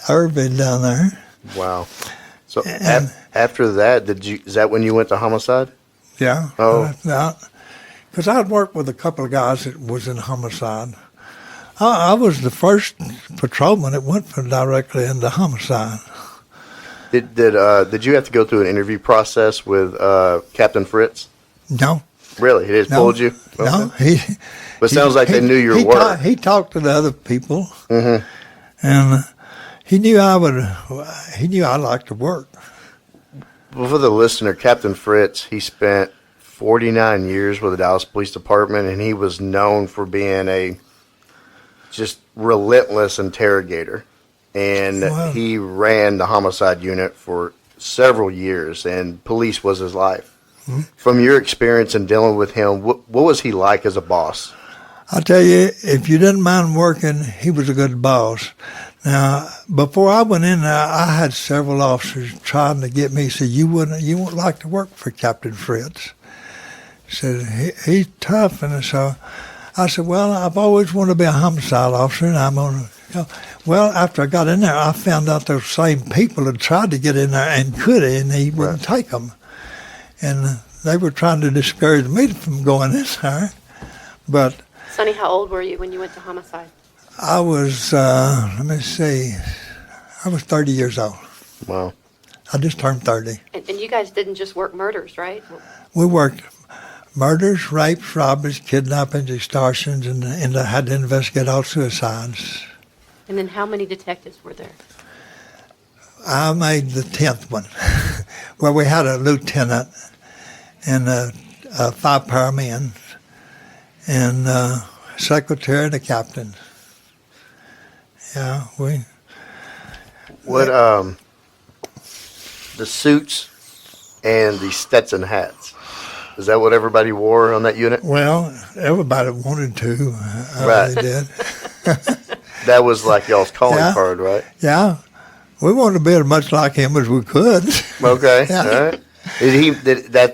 Irving down there. Wow. So after that, is that when you went to homicide? Yeah. Oh. Because I'd worked with a couple of guys that was in homicide. I was the first patrolman that went directly into homicide. Did you have to go through an interview process with Captain Fritz? No. Really? He just pulled you? Okay. No. But it sounds like they knew your work. He talked to the other people, Mm-hmm. and he knew I liked to work. Well, for the listener, Captain Fritz, he spent 49 years with the Dallas Police Department, and he was known for being a just relentless interrogator. And Wow. he ran the homicide unit for several years, and police was his life. Mm-hmm. From your experience in dealing with him, what was he like as a boss? I'll tell you, if you didn't mind working, he was a good boss. Now, before I went in there, I had several officers trying to get me, said, you wouldn't like to work for Captain Fritz. Said, he's tough. And so I said, well, I've always wanted to be a homicide officer, and I'm going to go. Well, after I got in there, I found out those same people had tried to get in there and could, and he wouldn't take them. And they were trying to discourage me from going in there. But Sonny, how old were you when you went to homicide? I was, I was 30 years old. Wow. I just turned 30. And you guys didn't just work murders, right? We worked murders, rapes, robberies, kidnappings, extortions, and I had to investigate all suicides. And then how many detectives were there? I made the 10th one, where we had a lieutenant and 5 pair of men. and secretary and a captain. Yeah, What the suits and the Stetson hats? Is that what everybody wore on that unit? well, everybody wanted to. Right. They did. That was like y'all's calling Yeah. card, right? Yeah, we wanted to be as much like him as we could. Okay. Yeah. All right.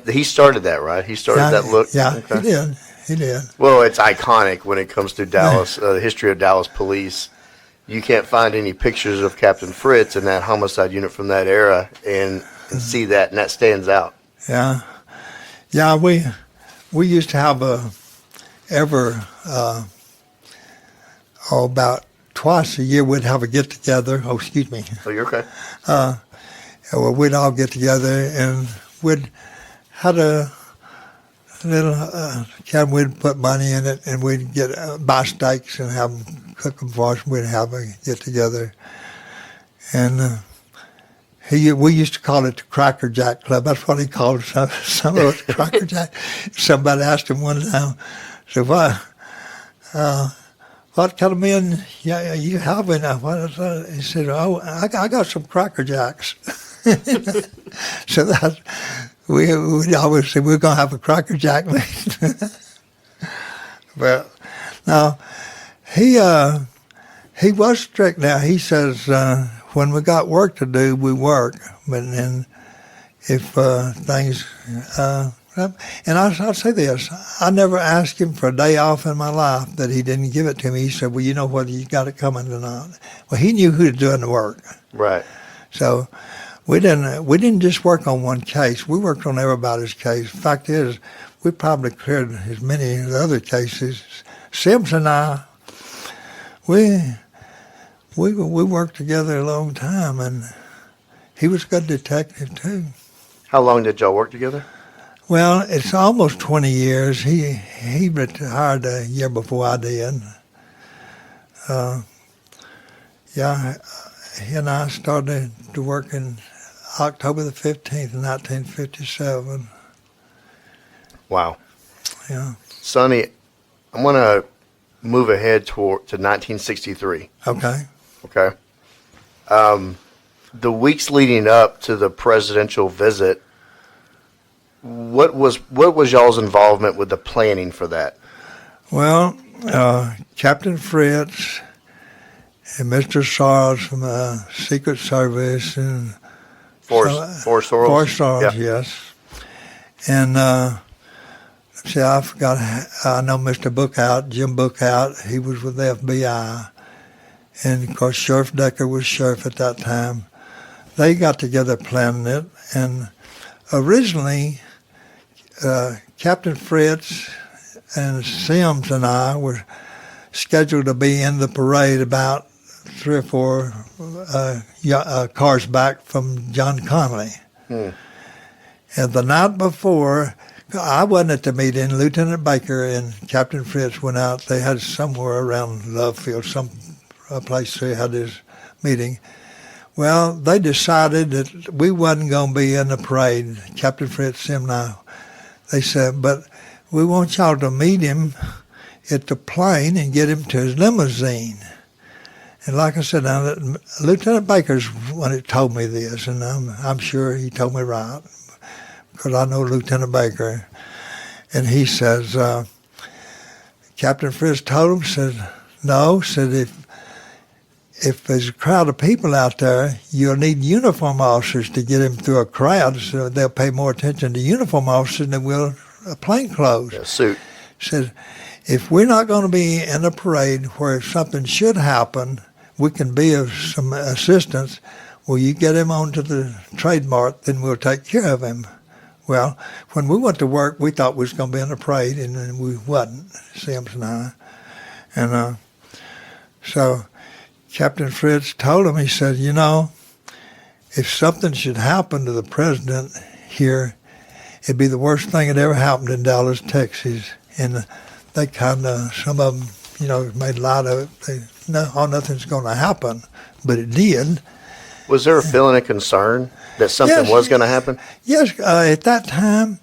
He started that, right? He started that look. Yeah, Okay. he did. He did. Well, it's iconic when it comes to Dallas, the history of Dallas police. You can't find any pictures of Captain Fritz in that homicide unit from that era and see that, and that stands out. Yeah, yeah. We used to have about twice a year we'd have a get together. Oh, excuse me. Oh, you're okay. Well, we'd all get together and we'd had a little cabin. We'd put money in it and we'd get buy steaks and have them cook them for us. We'd have a get together, and we used to call it the Cracker Jack Club. That's what he called some of us, Cracker Jack. Somebody asked him one time, so what kind of men you having? He said, oh, I got some Cracker Jacks. So that we always say we're going to have a Cracker Jack meeting. But now he was strict. Now he says when we got work to do, we work. But then if things and I'll say this, I never asked him for a day off in my life that he didn't give it to me. He said, well, you know whether you got it coming or not. Well, he knew who was doing the work. Right. So we didn't just work on one case. We worked on everybody's case. Fact is, we probably cleared as many of the other cases. Sims and I, we worked together a long time, and he was a good detective too. How long did y'all work together? Well, it's almost 20 years. He retired a year before I did. He and I started to work in October the 15th, 1957. Wow. Yeah. Sonny, I'm going to move ahead to 1963. Okay. Okay. The weeks leading up to the presidential visit, what was y'all's involvement with the planning for that? Well, Captain Fritz and Mr. Sorrells from the Secret Service and Forrest Sorrells? Forrest Sorrells, Yeah. yes. And see, I forgot. I know Mr. Bookout, Jim Bookout. He was with the FBI, and of course Sheriff Decker was sheriff at that time. They got together planning it, and originally Captain Fritz and Sims and I were scheduled to be in the parade about 3 or 4 cars back from John Connolly. And the night before, I wasn't at the meeting. Lieutenant Baker and Captain Fritz went out. They had somewhere around Lovefield, a place they had this meeting. Well, they decided that we wasn't going to be in the parade, Captain Fritz, Sim and I. They said, but we want y'all to meet him at the plane and get him to his limousine. And like I said, now, Lieutenant Baker's one that told me this, and I'm sure he told me right, because I know Lieutenant Baker. And he says, Captain Fritz told him, said, no, said if there's a crowd of people out there, you'll need uniform officers to get him through a crowd, so they'll pay more attention to uniform officers than they will plainclothes. Yeah, suit. Said, if we're not going to be in a parade where if something should happen, we can be of some assistance, will you get him onto the trademark, then we'll take care of him. Well, when we went to work, we thought we was going to be in a parade, and we wasn't, Sims and I. And so Captain Fritz told him, he said, you know, if something should happen to the president here, it'd be the worst thing that ever happened in Dallas, Texas. And they kind of, some of them, you know, made light of it. They, no, nothing's going to happen, but it did. Was there a feeling of concern that something Yes. was going to happen? Yes, at that time,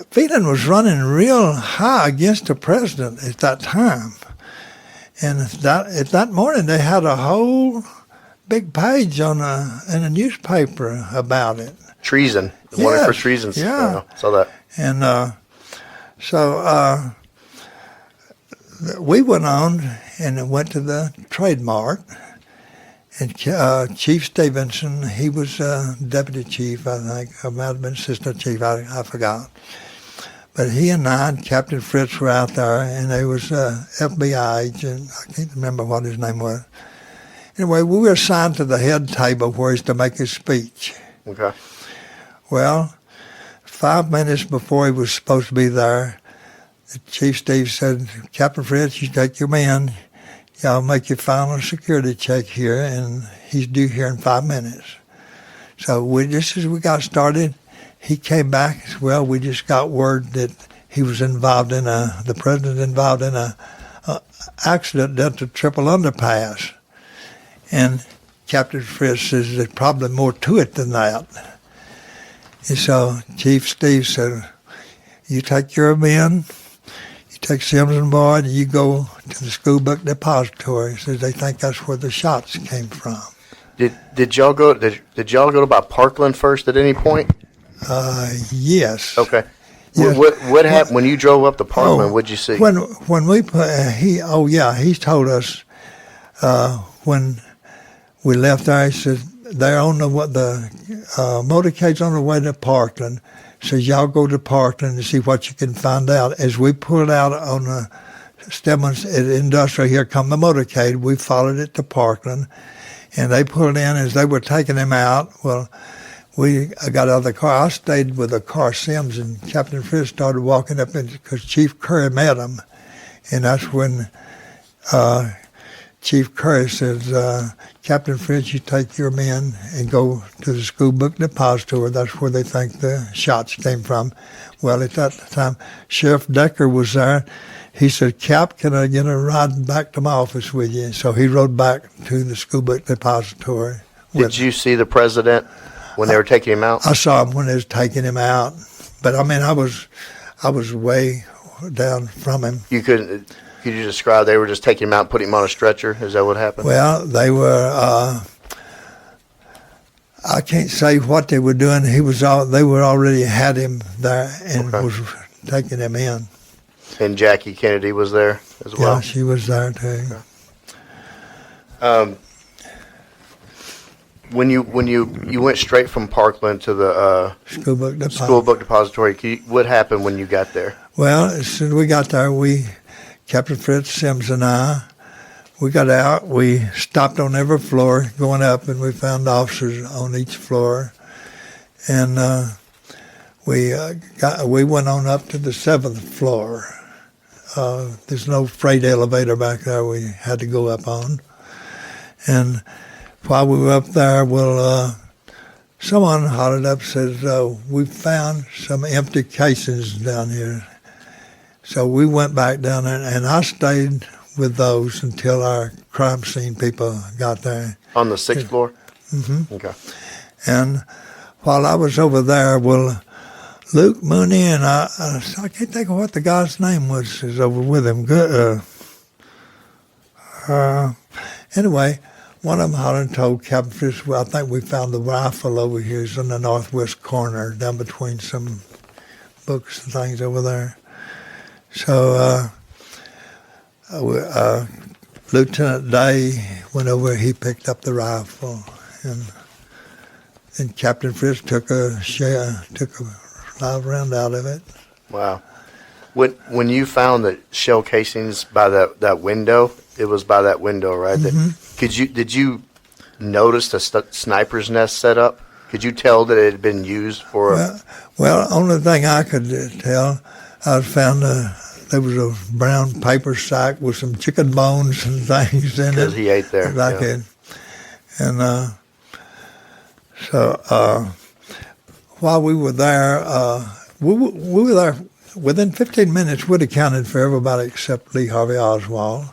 feeling was running real high against the president at that time. And that morning they had a whole big page in a newspaper about it. Treason. Wanted for treason. Yeah. Saw that. And so we went on and went to the trademark. And Chief Stevenson, he was deputy chief, I think, or might have been assistant chief, I forgot. But he and I and Captain Fritz were out there, and there was an FBI agent. I can't remember what his name was. Anyway, we were assigned to the head table where he's to make his speech. Okay. Well, 5 minutes before he was supposed to be there, Chief Steve said, Captain Fritz, you take your men. Y'all make your final security check here, and he's due here in 5 minutes. So just as we got started, he came back. Well, we just got word that he was involved in the president involved in a accident at the Triple Underpass. And Captain Fritz says there's probably more to it than that. And so Chief Steve said, you take your men, take Sims and Boyd, and you go to the school book depository. Says they think that's where the shots came from. Did y'all go? Did y'all go to about Parkland first at any point? Yes. Okay. Yes. What happened when you drove up to Parkland? What'd you see? When we he told us when we left there. He said they're on the motorcade's on the way to Parkland. Says, y'all go to Parkland and see what you can find out. As we pulled out on the Stedman's Industrial, here come the motorcade. We followed it to Parkland, and they pulled in as they were taking him out. Well, I got out of the car. I stayed with the car Sims, and Captain Fritz started walking up because Chief Curry met him, and that's when Chief Curry says, Captain Fritz, you take your men and go to the school book depository. That's where they think the shots came from. Well, at that time, Sheriff Decker was there. He said, Cap, can I get a ride back to my office with you? So he rode back to the school book depository. Did you see the president when they were taking him out? I saw him when they was taking him out. But, I mean, I was way down from him. Could you describe they were just taking him out and putting him on a stretcher? Is that what happened? Well, they were, I can't say what they were doing. They were already had him there and was taking him in. And Jackie Kennedy was there as well? Yeah, she was there too. Okay. When you went straight from Parkland to the school book depository, what happened when you got there? Well, as soon as we got there, Captain Fritz, Sims, and I, we got out. We stopped on every floor going up, and we found officers on each floor. And we went on up to the 7th floor. There's no freight elevator back there we had to go up on. And while we were up there, someone hollered up and said, we found some empty casings down here. So we went back down there, and I stayed with those until our crime scene people got there. On the 6th floor? Mm-hmm. Okay. And while I was over there, Luke Mooney and I can't think of what the guy's name was, is over with him. Anyway, one of them hollered and told Captain Fritz, well, I think we found the rifle over here. It's in the northwest corner, down between some books and things over there. So Lieutenant Day went over. He picked up the rifle, and Captain Fritz took a live round out of it. Wow! When you found the shell casings by that window, it was by that window, right? Mm-hmm. Did you notice the sniper's nest set up? Could you tell that it had been used for? Well, only thing I could tell. I found there was a brown paper sack with some chicken bones and things in it. Because he ate there. And so while we were there, we were there within 15 minutes. We'd accounted for everybody except Lee Harvey Oswald.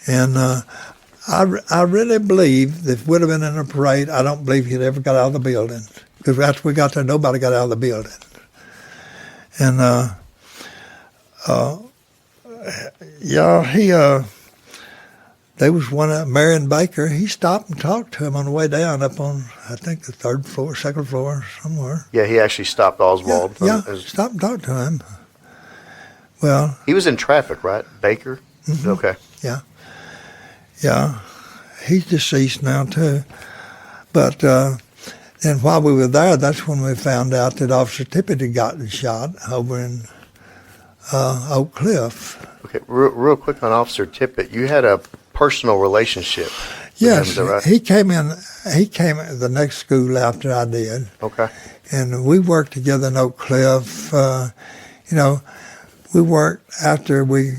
And I really believe that if we'd have been in a parade, I don't believe he'd ever got out of the building. Because after we got there, nobody got out of the building. And there was one, Marion Baker. He stopped and talked to him on the way down up on, I think, the third floor, second floor, somewhere. Yeah, he actually stopped Oswald. Yeah, stopped and talked to him. Well, he was in traffic, right? Baker? Mm-hmm. Okay. Yeah. He's deceased now, too. But then while we were there, that's when we found out that Officer Tippett had gotten shot over in Oak Cliff. Okay, real quick on Officer Tippett, you had a personal relationship with him, yes, is that right? He came the next school after I did. Okay. And we worked together in Oak Cliff. We worked after we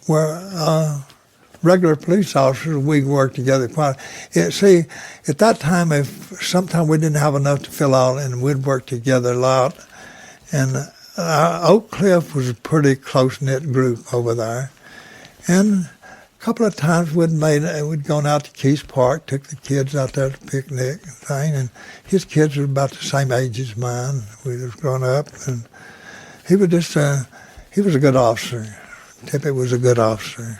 were regular police officers. We worked together quite. See, at that time, if sometimes we didn't have enough to fill out, and we'd work together a lot. And Oak Cliff was a pretty close-knit group over there. And a couple of times we'd gone out to Keys Park, took the kids out there to picnic and thing, and his kids were about the same age as mine. We was growing up, and he was just he was a good officer. Tippett was a good officer.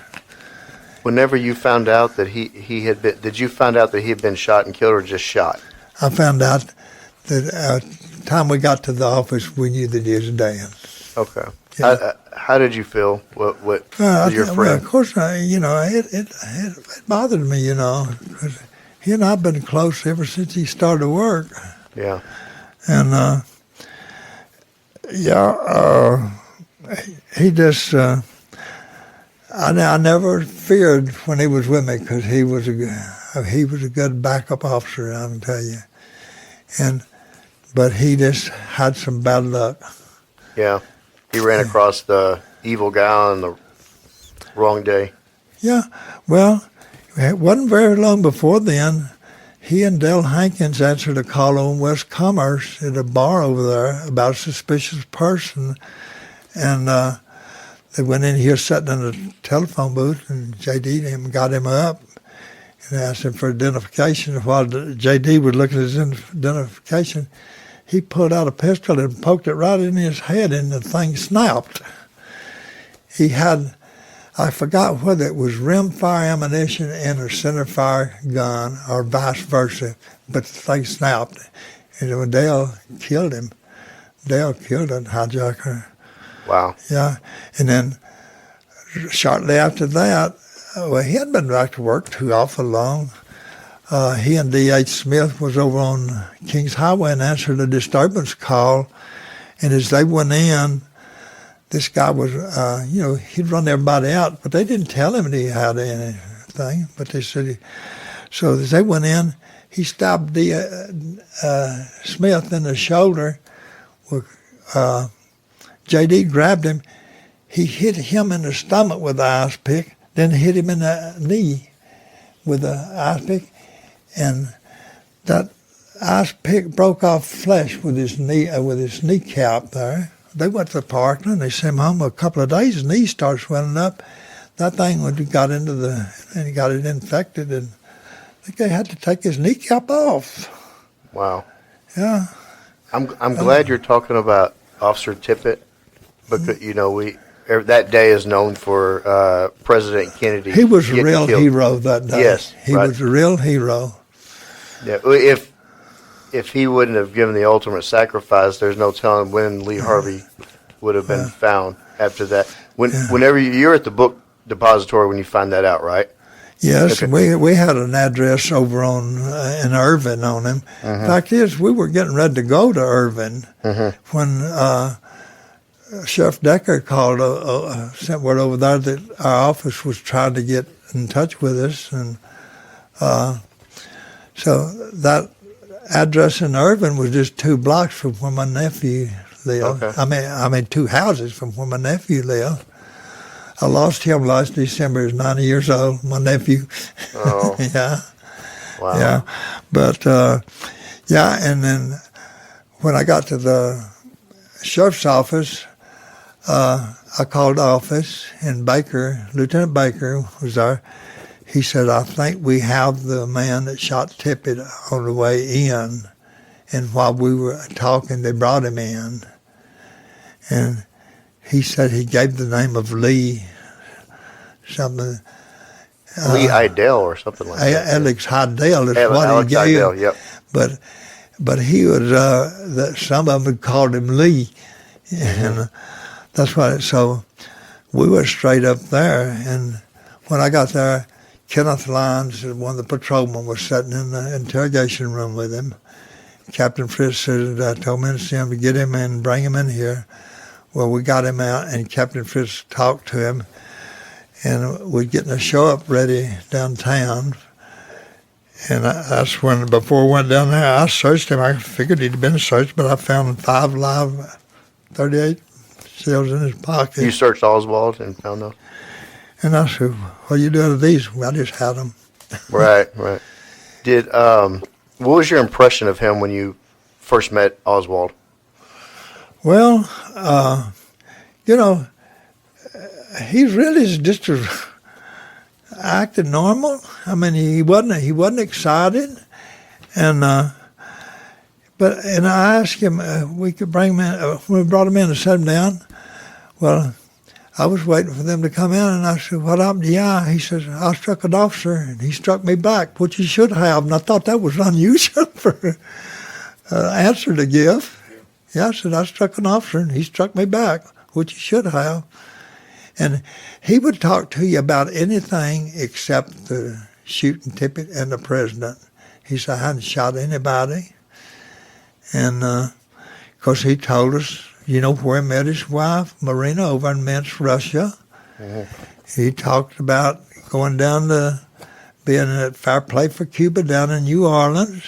Whenever you found out that he had been, did you find out that he had been shot and killed, or just shot? I found out that time we got to the office, we knew that he was dead. Okay. Yeah. How did you feel? What your friend? Well, of course, it bothered me, because he and I have been close ever since he started work. Yeah. And he just. I never feared when he was with me because he was a good backup officer, I can tell you. But he just had some bad luck. Yeah. He ran across the evil guy on the wrong day. Yeah. Well, it wasn't very long before then. He and Dale Hankins answered a call on West Commerce at a bar over there about a suspicious person. And they went in here sitting in a telephone booth, and J.D. got him up and asked him for identification. While J.D. was looking at his identification, he pulled out a pistol and poked it right in his head, and the thing snapped. He had, I forgot whether it was rimfire ammunition and a centerfire gun or vice versa, but the thing snapped. And when Dale killed him, Dale killed that hijacker. Wow. Yeah. And then shortly after that, he hadn't been back to work too awful long. He and D.H. Smith was over on Kings Highway and answered a disturbance call. And as they went in, this guy was, he'd run everybody out, but they didn't tell him that he had anything. But they said, so as they went in, he stabbed Smith in the shoulder. J.D. grabbed him. He hit him in the stomach with the ice pick, then hit him in the knee with the ice pick. And that ice pick broke off flesh with his kneecap there. They went to the park and they sent him home a couple of days. His knee started swelling up. That thing got he got it infected, and I think they had to take his kneecap off. Wow. Yeah. I'm glad you're talking about Officer Tippett, because that day is known for President Kennedy. He was a real hero that day. Yes, he was a real hero. Yeah, if he wouldn't have given the ultimate sacrifice, there's no telling when Lee Harvey would have been found after that. Whenever you're at the book depository when you find that out, right? Yes, okay. we had an address over in Irvin on him. Mm-hmm. Fact is, we were getting ready to go to Irvin when Sheriff Decker called, sent word over there that our office was trying to get in touch with us, and so that address in Irvin was just 2 blocks from where my nephew lived. Okay. I mean 2 houses from where my nephew lived. I lost him last December. He was 90 years old, my nephew. Oh. Yeah. Wow. Yeah. But, and then when I got to the sheriff's office, I called the office, and Lieutenant Baker was there. He said, I think we have the man that shot Tippett on the way in. And while we were talking, they brought him in. And he said he gave the name of Lee something. Lee Idell or something like that. Alex Hydell is what Alex he gave. Idell, yep. But he was, some of them called him Lee. And that's why, so we were straight up there. And when I got there, Kenneth Lyons, one of the patrolmen, was sitting in the interrogation room with him. Captain Fritz said, I told me to get him and bring him in here. Well, we got him out, and Captain Fritz talked to him, and we're getting a show up ready downtown. And that's when, before we went down there, I searched him. I figured he'd been searched, but I found 5 live 38 shells in his pocket. You searched Oswald and found those? And I said, what are you doing with these? Well, I just had them. Right. Did what was your impression of him when you first met Oswald? Well, he's really just acted normal. I mean, he wasn't excited, and I asked him we could bring him in. When we brought him in to set him down, well, I was waiting for them to come in, and I said, what happened? Yeah, he says, I struck an officer, and he struck me back, which he should have, and I thought that was unusual for an answer to give. Yeah, I said, I struck an officer, and he struck me back, which he should have. And he would talk to you about anything except the shooting ticket and the president. He said, I hadn't shot anybody. And, of course, he told us, where he met his wife, Marina, over in Minsk, Russia. Mm-hmm. He talked about going down to being at Fair Play for Cuba down in New Orleans,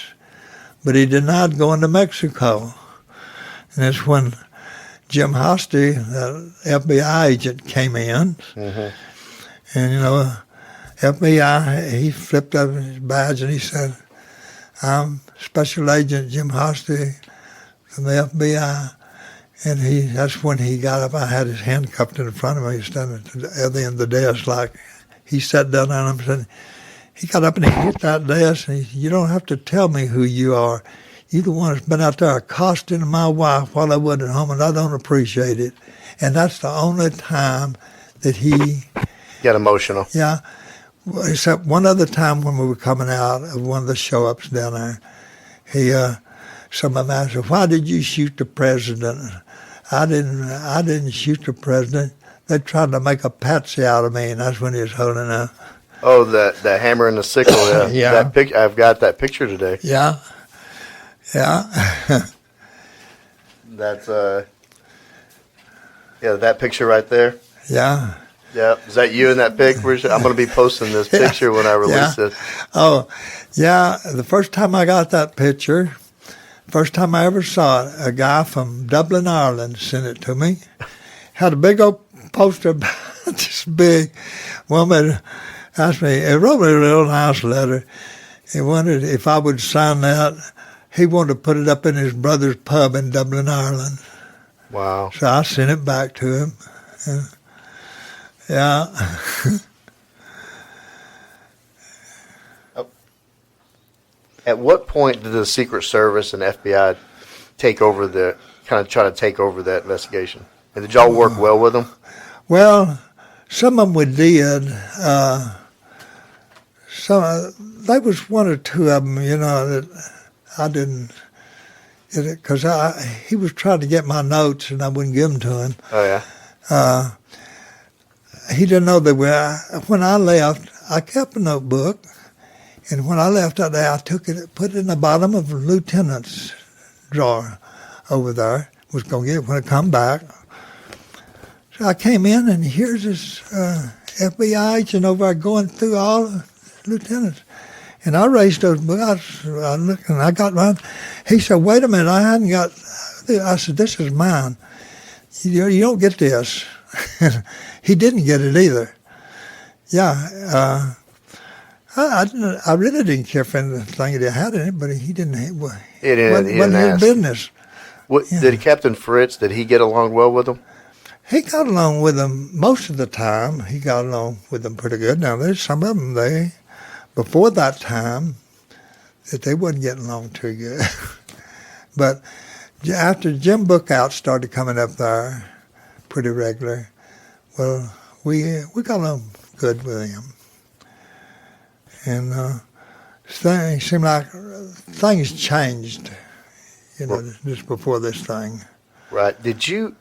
but he denied going to Mexico. And that's when Jim Hosty, the FBI agent, came in. Mm-hmm. And, FBI, he flipped up his badge and he said, I'm Special Agent Jim Hosty from the FBI. And that's when he got up. I had his handcuffed in front of me. He was standing at the other end of the desk like he sat down on him. And he got up and he hit that desk and he said, you don't have to tell me who you are. You're the one that's been out there accosting my wife while I wasn't at home, and I don't appreciate it. And that's the only time that he got emotional. Yeah. Except one other time when we were coming out of one of the show-ups down there, some of them asked, why did you shoot the president? I didn't shoot the president. They tried to make a patsy out of me, and that's when he was holding up. Oh, the hammer and the sickle. Yeah. I've got that picture today. Yeah. Yeah. That's that picture right there. Yeah. Yeah. Is that you in that pic? I'm going to be posting this picture when I release it. Oh, yeah. The first time I got that picture, first time I ever saw it, a guy from Dublin, Ireland sent it to me. Had a big old poster, this big. Woman asked me, he wrote me a little nice letter. He wondered if I would sign that. He wanted to put it up in his brother's pub in Dublin, Ireland. Wow. So I sent it back to him. Yeah. At what point did the Secret Service and FBI try to take over that investigation? And did y'all work well with them? Well, some of them we did. There was one or two of them, that I didn't get it because he was trying to get my notes and I wouldn't give them to him. Oh, yeah? He didn't know they were. When I left, I kept a notebook, and when I left that day, I took it, put it in the bottom of the lieutenant's drawer over there. Was going to get it when I come back. So I came in, and here's this FBI agent over there going through all the lieutenants. And I raised those books. I looked, and I got mine. He said, wait a minute, I hadn't got... I said, this is mine. You don't get this. He didn't get it either. Yeah. I really didn't care if anything he had in it, but he didn't. It wasn't his business. Did Captain Fritz, did he get along well with him? He got along with them most of the time. He got along with them pretty good. Now, there's some of them, before that time, that they wasn't getting along too good. But after Jim Bookout started coming up there pretty regular, well, we got along good with him. And things seemed like things changed, just before this thing. Right. Did you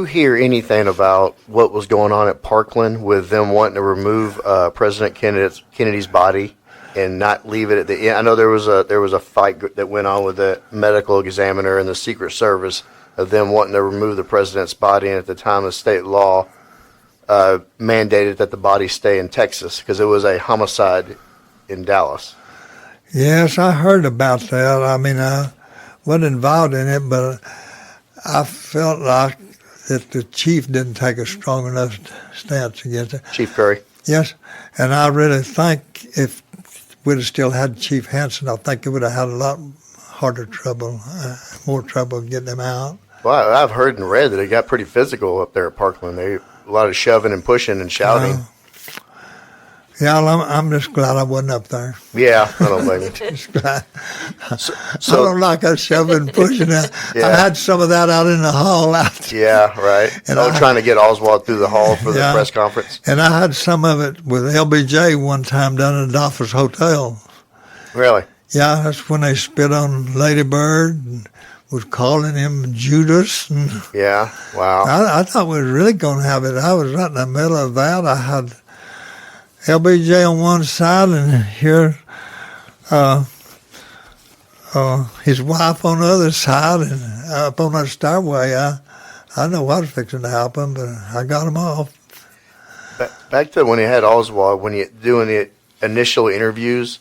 hear anything about what was going on at Parkland with them wanting to remove President Kennedy's body and not leave it at the end? I know there was a fight that went on with the medical examiner and the Secret Service of them wanting to remove the president's body, and at the time the state law mandated that the body stay in Texas because it was a homicide in Dallas. Yes, I heard about that. I mean, I wasn't involved in it, but I felt like that the chief didn't take a strong enough stance against it. Chief Curry? Yes, and I really think if we'd have still had Chief Hansen, I think it would have had a lot harder trouble, more trouble getting him out. Well, I've heard and read that it got pretty physical up there at Parkland. A lot of shoving and pushing and shouting. Yeah, I'm just glad I wasn't up there. Yeah, I don't blame you. Just glad. I don't like us shoving and pushing. I had some of that out in the hall. Yeah, right. And trying to get Oswald through the hall for the press conference. And I had some of it with LBJ one time down at the Dolphins Hotel. Really? Yeah, that's when they spit on Lady Bird and was calling him Judas. And yeah, wow. I thought we were really going to have it. I was right in the middle of that. I had LBJ on one side and here his wife on the other side, and up on that stairway. I know what was fixing to happen, but I got him off. Back to when you had Oswald, when you doing the initial interviews,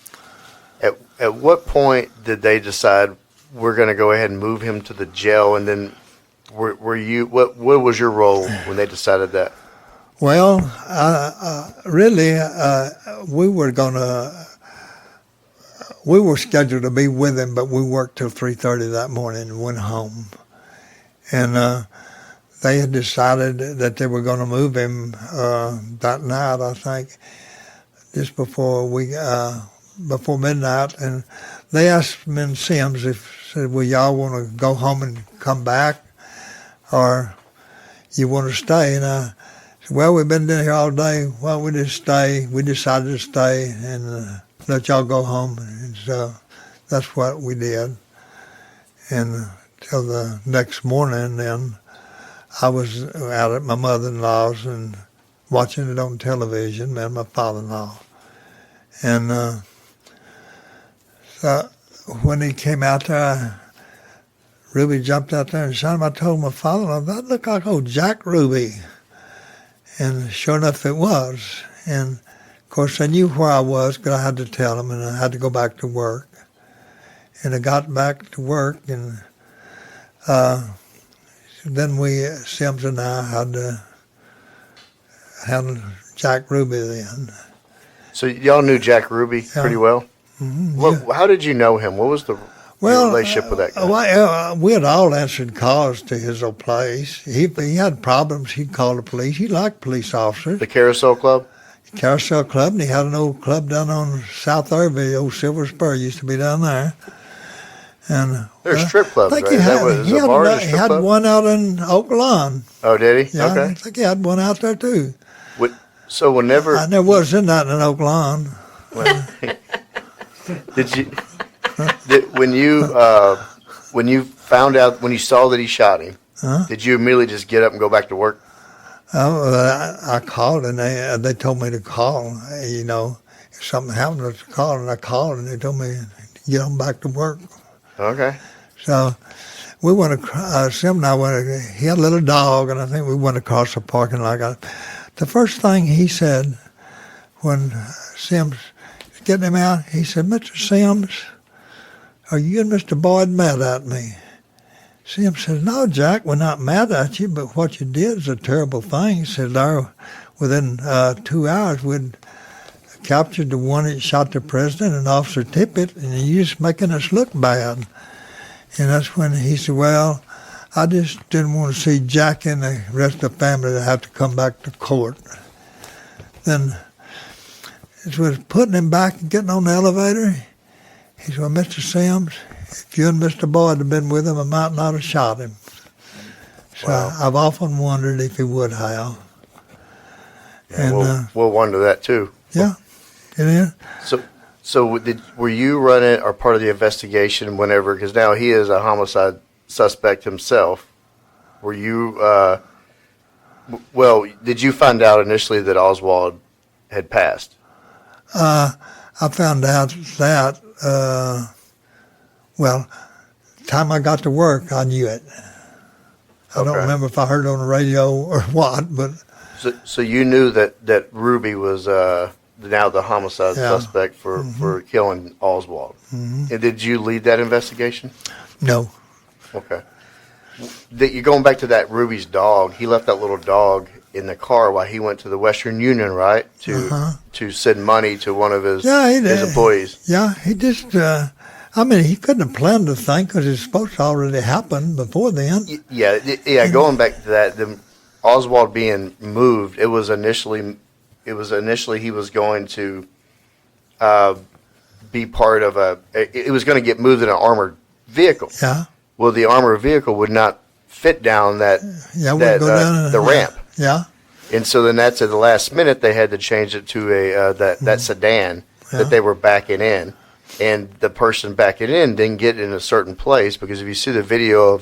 at what point did they decide we're going to go ahead and move him to the jail? And then what was your role when they decided that? Well, really, we were scheduled to be with him, but we worked till 3:30 that morning and went home. And they had decided that they were going to move him that night, I think, just before midnight. And they asked me and Sims said, well, y'all want to go home and come back, or you want to stay? And I said, well, we've been down here all day. Well, we just stay. We decided to stay and let y'all go home. And so that's what we did. And till the next morning, then I was out at my mother-in-law's and watching it on television, and my father-in-law. And so when he came out there, Ruby jumped out there and shot him. I told my father-in-law, that looked like old Jack Ruby. And sure enough, it was. And, of course, they knew where I was because I had to tell them, and I had to go back to work. And I got back to work, and then Sims and I had to handle Jack Ruby then. So y'all knew Jack Ruby pretty well? Mm-hmm, how did you know him? What was the relationship with that guy? We had all answered calls to his old place. He had problems, he'd call the police. He liked police officers. The Carousel Club? Carousel Club, and he had an old club down on South Irving, old Silver Spur used to be down there. And there's strip clubs, right? He had one out in Oak Lawn. Oh, did he? Yeah, okay. I think he had one out there too. So whenever I never was in that in Oak Lawn. When you found out, when you saw that he shot him, did you immediately just get up and go back to work? I called, and they told me to call. If something happened, to call, and I called, and they told me to get on back to work. Okay. So we went Sim and I he had a little dog, and I think we went across the parking lot. The first thing he said when Sims was getting him out, he said, Mr. Sims, are you and Mr. Boyd mad at me? Sims said, no, Jack, we're not mad at you, but what you did is a terrible thing. He said, within 2 hours, we'd captured the one that shot the president and Officer Tippett, and you're just making us look bad. And that's when he said, well, I just didn't want to see Jack and the rest of the family to have to come back to court. Then, as we was putting him back and getting on the elevator, he said, well, Mr. Sims, if you and Mr. Boyd had been with him, I might not have shot him. So I've often wondered if he would have. And we'll wonder that too. Yeah, it is. So were you running or part of the investigation whenever? Because now he is a homicide suspect himself. Were you? Did you find out initially that Oswald had passed? I found out that. Time I got to work, I knew it. I don't remember if I heard it on the radio or what, but. So you knew that Ruby was now the homicide suspect for killing Oswald. Mm-hmm. And did you lead that investigation? No. Okay. You're going back to that Ruby's dog. He left that little dog in the car while he went to the Western Union, right? To send money to one of his employees. Yeah, he just. He couldn't have planned the thing because it's supposed to already happen before then. Yeah. Going back to that, Oswald being moved, it was initially he was going to be part of it was going to get moved in an armored vehicle. Yeah. Well, the armored vehicle would not fit down the ramp. Yeah. And so then that's at the last minute they had to change it to that sedan that they were backing in, and the person backing in didn't get in a certain place because if you see the video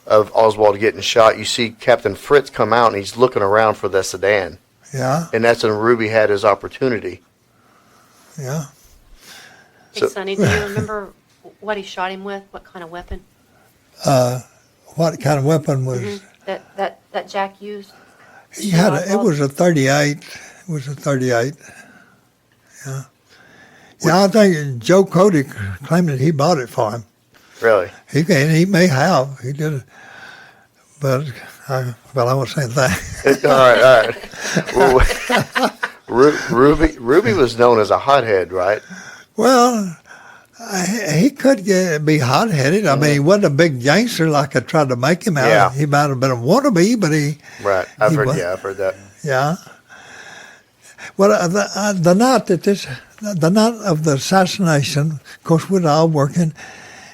of Oswald getting shot, you see Captain Fritz come out and he's looking around for the sedan. Yeah. And that's when Ruby had his opportunity. Yeah. Hey, Sonny, do you remember what he shot him with? What kind of weapon? What kind of weapon was that Jack used? He had it was a 38. It was a 38. Yeah. Yeah, I think Joe Cody claimed that he bought it for him. Really? He may have. He did it. But, I won't say that. All right. Ruby was known as a hothead, right? Well, he could be hot-headed. I mean, he wasn't a big gangster like I tried to make him out. Yeah. He might have been a wannabe, but he... Right. I've heard that. Yeah. Well, the night of the assassination, of course, we were all working,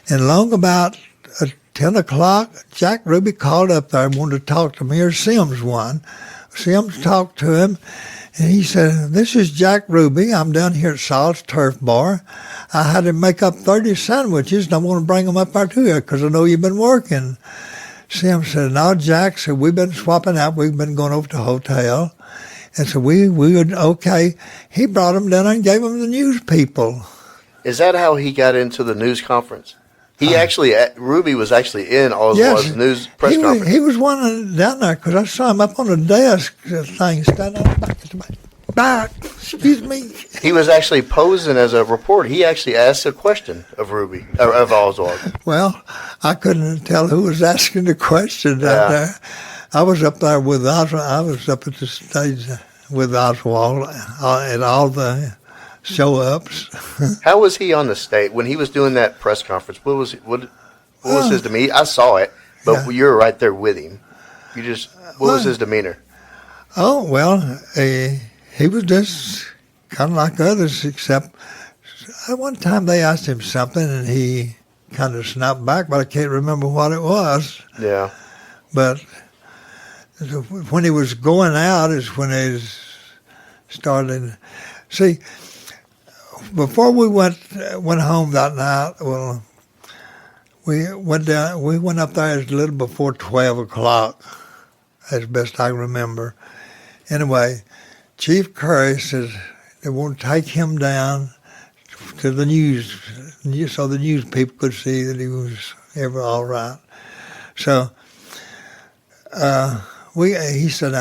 and long about 10 o'clock, Jack Ruby called up there and wanted to talk to me, or Sims won. Sims talked to him, and he said, "This is Jack Ruby. I'm down here at Sol's Turf Bar. I had him make up 30 sandwiches, and I want to bring them up there to you because I know you've been working." Sims said, "No, Jack," said, "we've been swapping out. We've been going over to the hotel." And so we would, okay. He brought them down and gave them the news people. Is that how he got into the news conference? Ruby was actually in Oswald's news press conference. He was one down there because I saw him up on the desk thing, standing up back. Excuse me. He was actually posing as a reporter. He actually asked a question of Ruby, of Oswald. Well, I couldn't tell who was asking the question down there. I was up there with Oswald. I was up at the stage with Oswald at all the show-ups. How was he on the stage when he was doing that press conference? What was his demeanor? I saw it, but you were right there with him. What was his demeanor? Oh, well, he was just kind of like others, except at one time they asked him something and he kind of snapped back, but I can't remember what it was. Yeah. But when he was going out is when he started. See, before we went home that night, well, we went up there a little before 12 o'clock, as best I remember. Anyway, Chief Curry says they want to take him down to the news, so the news people could see that he was ever all right. So he said,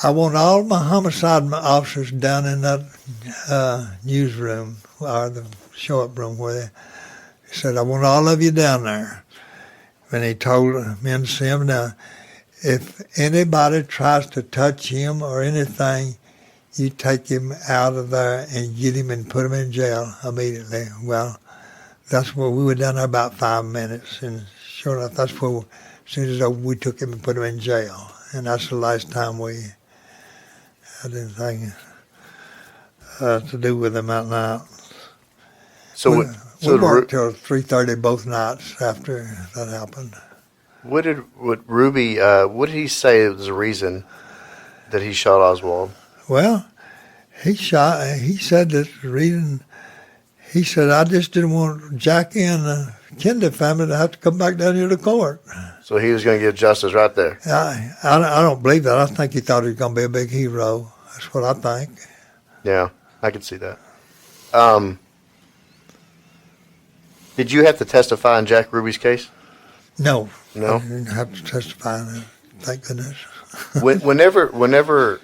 "I want all my homicide officers down in that newsroom or the show-up room he said, I want all of you down there." And he told me and Sim, "Now, if anybody tries to touch him or anything, you take him out of there and get him and put him in jail immediately." Well, that's where we were down there about 5 minutes, and sure enough, that's where, as soon as we took him and put him in jail. And that's the last time we had anything to do with him that night. So So we worked till 3:30 both nights after that happened. What did he say was the reason that he shot Oswald? Well, he said that the reason, he said, I just didn't want Jackie and the Kennedy family to have to come back down here to court. So he was going to get justice right there. I don't believe that. I think he thought he was going to be a big hero. That's what I think. Yeah, I could see that. Did you have to testify in Jack Ruby's case? No. No? I didn't have to testify in it. Thank goodness. Whenever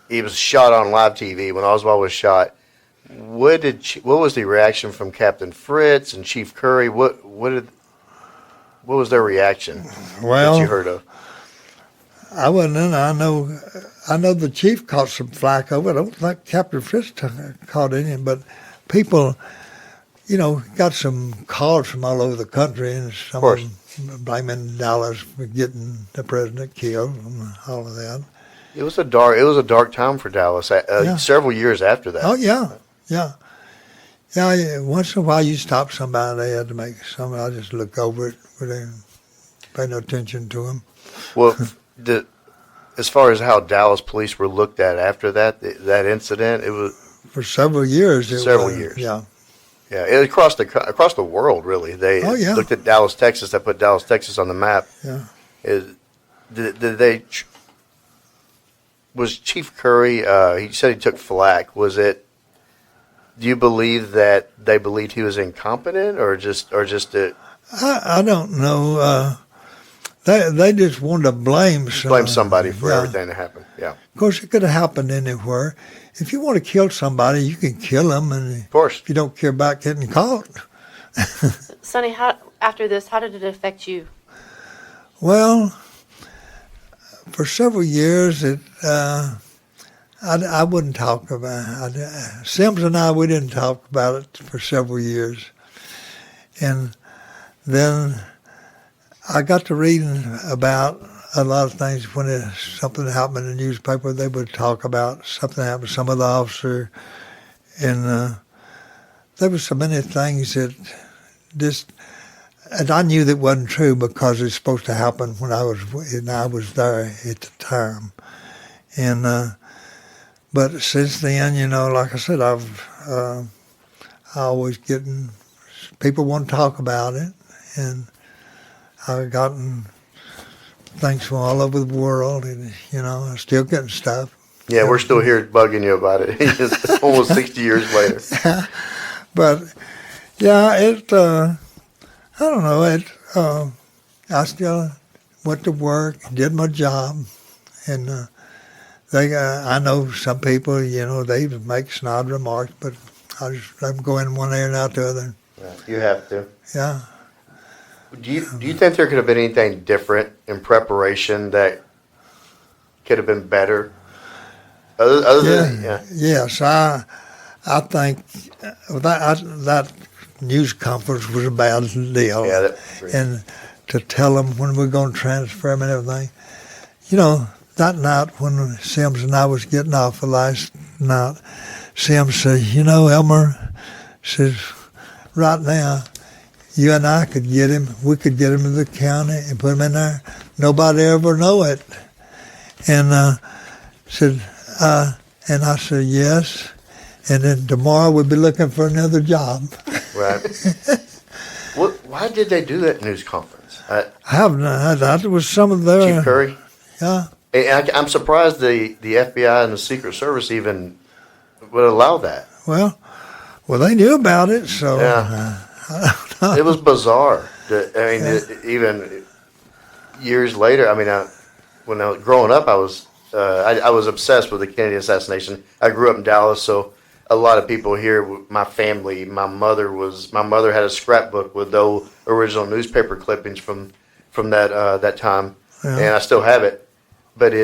he was shot on live TV, when Oswald was shot, what was the reaction from Captain Fritz and Chief Curry? What was their reaction Well, that you heard of? I wasn't in. I know the chief caught some flack over it. I don't think Captain Fritz caught any, but people, got some calls from all over the country, and some of them blaming Dallas for getting the president killed and all of that. It was a dark time for Dallas. Several years after that. Oh yeah. Once in a while, you stop somebody, they had to make something. I just look over it, but they pay no attention to them. Well, as far as how Dallas police were looked at after that incident, it was for several years. Years. Yeah. Yeah, it across the world, really. They looked at Dallas, Texas. That put Dallas, Texas on the map. Yeah. Was Chief Curry? He said he took flack. Was it? Do you believe that they believed he was incompetent, or just it? I don't know. They just wanted to blame somebody for everything that happened. Yeah. Of course, it could have happened anywhere. If you want to kill somebody, you can kill them, and of course, if you don't care about getting caught. Sonny, after this, how did it affect you? Well, for several years, I wouldn't talk about it. Sims and I, we didn't talk about it for several years. And then I got to reading about a lot of things when something happened in the newspaper. They would talk about something happened to some of the officer. And there were so many things that and I knew that wasn't true because it's supposed to happen when I was there at the time. And but since then, like I said, I always people want to talk about it, and I've gotten things from all over the world, and I'm still getting stuff. Yeah, we're still here bugging you about it. It's almost 60 years later. But yeah, I don't know. I still went to work, did my job, and I know some people, they make snide remarks, but I just let them go in one ear and out the other. Yeah, you have to. Yeah. Do you think there could have been anything different in preparation that could have been better? Yes, I think that news conference was a bad deal. Yeah, and to tell them when we're going to transfer them and everything, that night when Sims and I was getting off the last night, Sims said, Elmer, says, right now, you and I could get him. We could get him to the county and put him in there. Nobody ever know it. And said, and I said, yes. And then tomorrow we'll be looking for another job. Right. Why did they do that news conference? I haven't. That was some of their... Chief Curry? Yeah. And I'm surprised the FBI and the Secret Service even would allow that. Well, they knew about it, so... Yeah. It was bizarre. Even years later, when I was growing up, I was obsessed with the Kennedy assassination. I grew up in Dallas, so a lot of people here, my family, my mother had a scrapbook with the original newspaper clippings from that time, and I still have it. But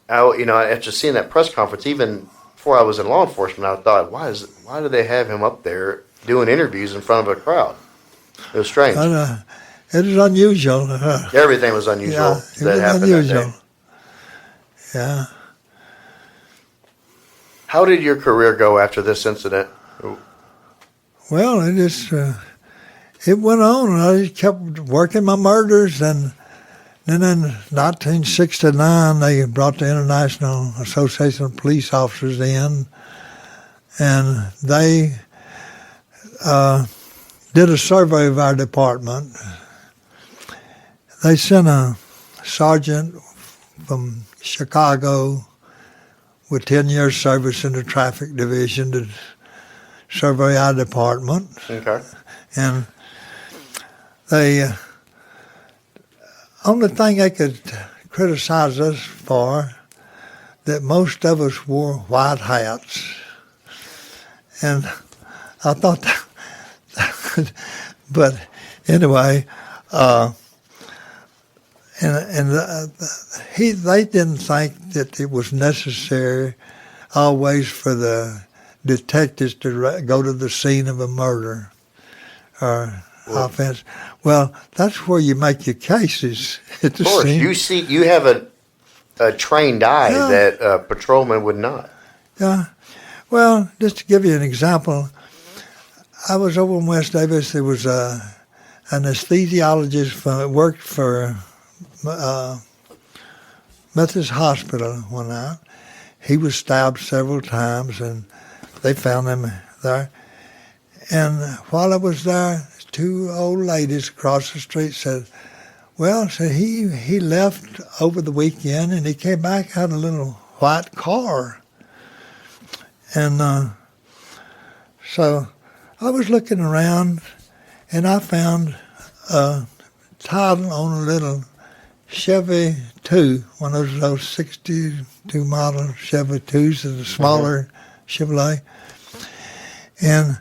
after seeing that press conference, even before I was in law enforcement, I thought, why do they have him up there doing interviews in front of a crowd? It was strange. It was unusual. Everything was unusual that happened unusual. that day. Yeah. How did your career go after this incident? Well, it went on, and I just kept working my murders, and then in 1969, they brought the International Association of Police Officers in, and they did a survey of our department. They sent a sergeant from Chicago with 10 years service in the traffic division to survey our department. Okay. And they, only thing they could criticize us for, that most of us wore white hats. And I thought that, but anyway, they didn't think that it was necessary always for the detectives to go to the scene of a murder or offense. Well, that's where you make your cases at the Of course, scene. you have a trained eye that a patrolman would not. Yeah. Well, just to give you an example, I was over in West Davis. There was an anesthesiologist worked for Methodist Hospital one night. He was stabbed several times, and they found him there. And while I was there, two old ladies across the street said, well, so he left over the weekend, and he came back, had a little white car. And so I was looking around, and I found a title on a little Chevy 2, one of those 62 model Chevy 2s, the smaller Chevrolet. And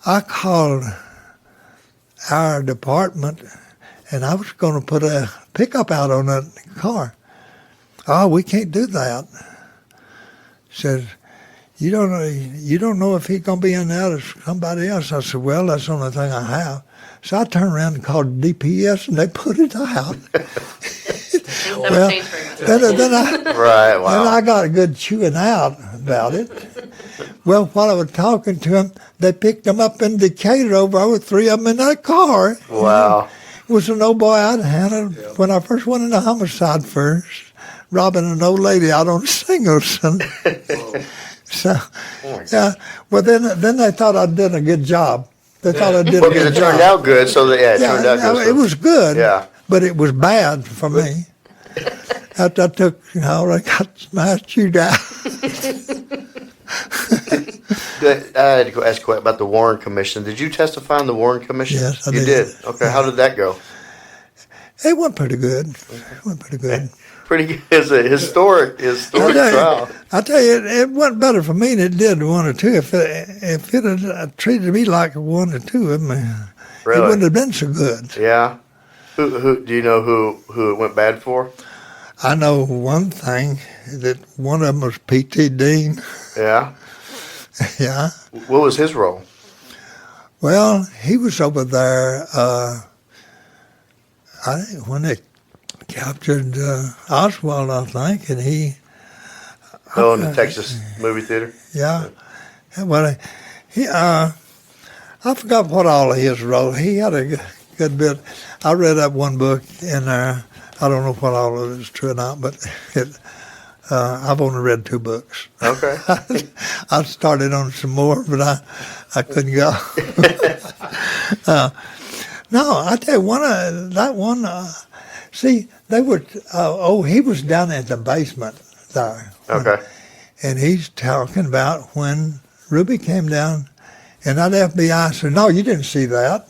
I called our department, and I was going to put a pickup out on that car. Oh, we can't do that. Said, you don't know if he's going to be in there or somebody else. I said, well, that's the only thing I have. So I turned around and called DPS, and they put it out. Well, then I got a good chewing out about it. Well, while I was talking to them, they picked them up in Decatur over three of them in that car. Wow. It was an old boy I'd handled when I first went into homicide first, robbing an old lady out on Singleton. So, yeah. Well, then they thought I did a good job. They thought I did a good job. Because it turned out good, so it turned out good. It was good, yeah. But it was bad for me. After I took, I got my chewed out. I had to ask you about the Warren Commission. Did you testify in the Warren Commission? Yes, I did. You did? Okay, how did that go? It went pretty good. Pretty good. It's a historic trial. I tell you, it went better for me than it did one or two. If it had treated me like one or two of them, really? It wouldn't have been so good. Yeah. Who do you know who it went bad for? I know one thing, that one of them was P.T. Dean. Yeah? Yeah. What was his role? Well, he was over there when they captured Oswald, I think, and he... Oh, in the Texas movie theater? Yeah. Well, I forgot what all of his role. He had a good bit. I read up one book in there. I don't know what all of it is true or not, but I've only read 2 books. Okay. I started on some more, but I couldn't go. No, I tell you, see, they were, he was down at the basement there. Okay. And he's talking about when Ruby came down, and that FBI said, no, you didn't see that.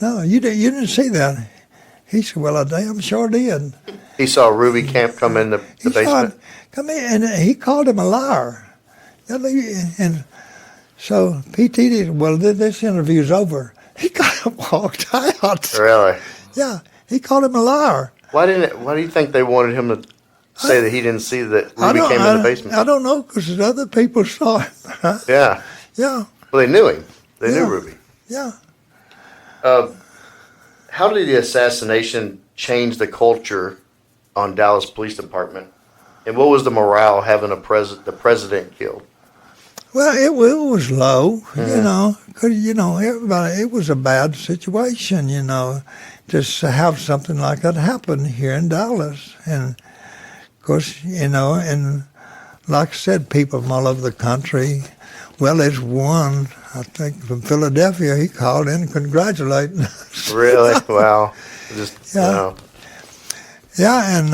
No, you didn't see that. He said, well, I damn sure did. He saw Ruby Camp come in the basement? Come in, and he called him a liar. And so P.T. did, well, this interview's over. He got him walked out. Really? Yeah, he called him a liar. Why do you think they wanted him to say that he didn't see that Ruby came in the basement? I don't know, because other people saw him. Yeah. Yeah. Well, they knew him. They knew Ruby. Yeah. How did the assassination change the culture on Dallas Police Department? And what was the morale having the president killed? Well, it was low, you know, 'cause, you know, everybody, it was a bad situation, you know, just to have something like that happen here in Dallas. And, of course, you know, and like I said, people from all over the country. Well, there's one, I think, from Philadelphia. He called in congratulating us. Really? Wow. Just, Yeah. you know. Yeah, and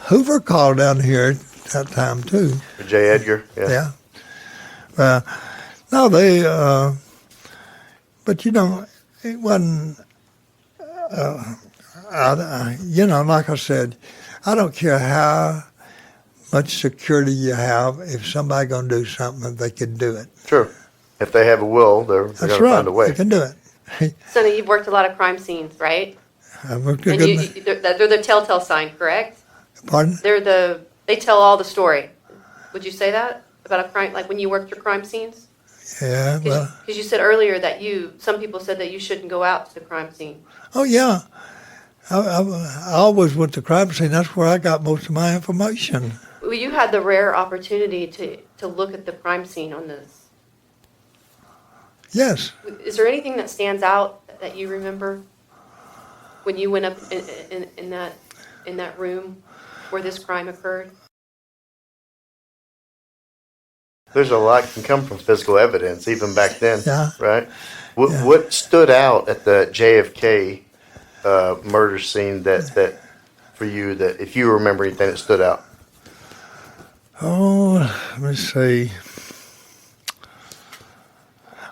Hoover called down here at that time, too. J. Edgar. Yeah. No, they, but you know, it wasn't, you know, like I said, I don't care how much security you have. If somebody going to do something, they can do it. Sure. If they have a will, they're That's going to right. find a way. They can do it. Sonny, you've worked a lot of crime scenes, right? I worked a And good, they're the telltale sign, correct? pardon? They tell all the story. Would you say that about a crime, like when you worked your crime scenes? Yeah, well, Because you said earlier that some people said that you shouldn't go out to the crime scene. oh yeah. I always went to crime scene. That's where I got most of my information. Well, you had the rare opportunity to look at the crime scene on this. Yes. Is there anything that stands out that you remember when you went up in that room where this crime occurred? There's a lot can come from physical evidence, even back then, Yeah. right? Yeah. What stood out at the JFK murder scene that for you, that if you remember anything that stood out? Oh, let me see.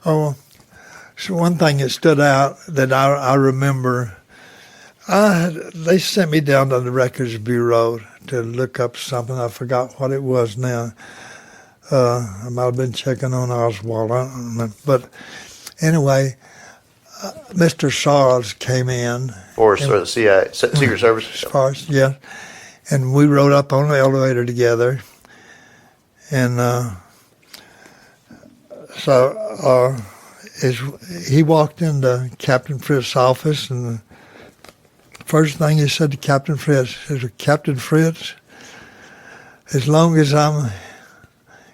Oh, so one thing that stood out that I remember, they sent me down to the Records Bureau to look up something. I forgot what it was now. I might have been checking on Oswald, I don't remember. But anyway, Mr. Sarles came in. Or the CIA, Secret Service? Sarles, yeah. And we rode up on the elevator together. And he walked into Captain Fritz's office, and the first thing he said to Captain Fritz, he said, Captain Fritz, as long as I'm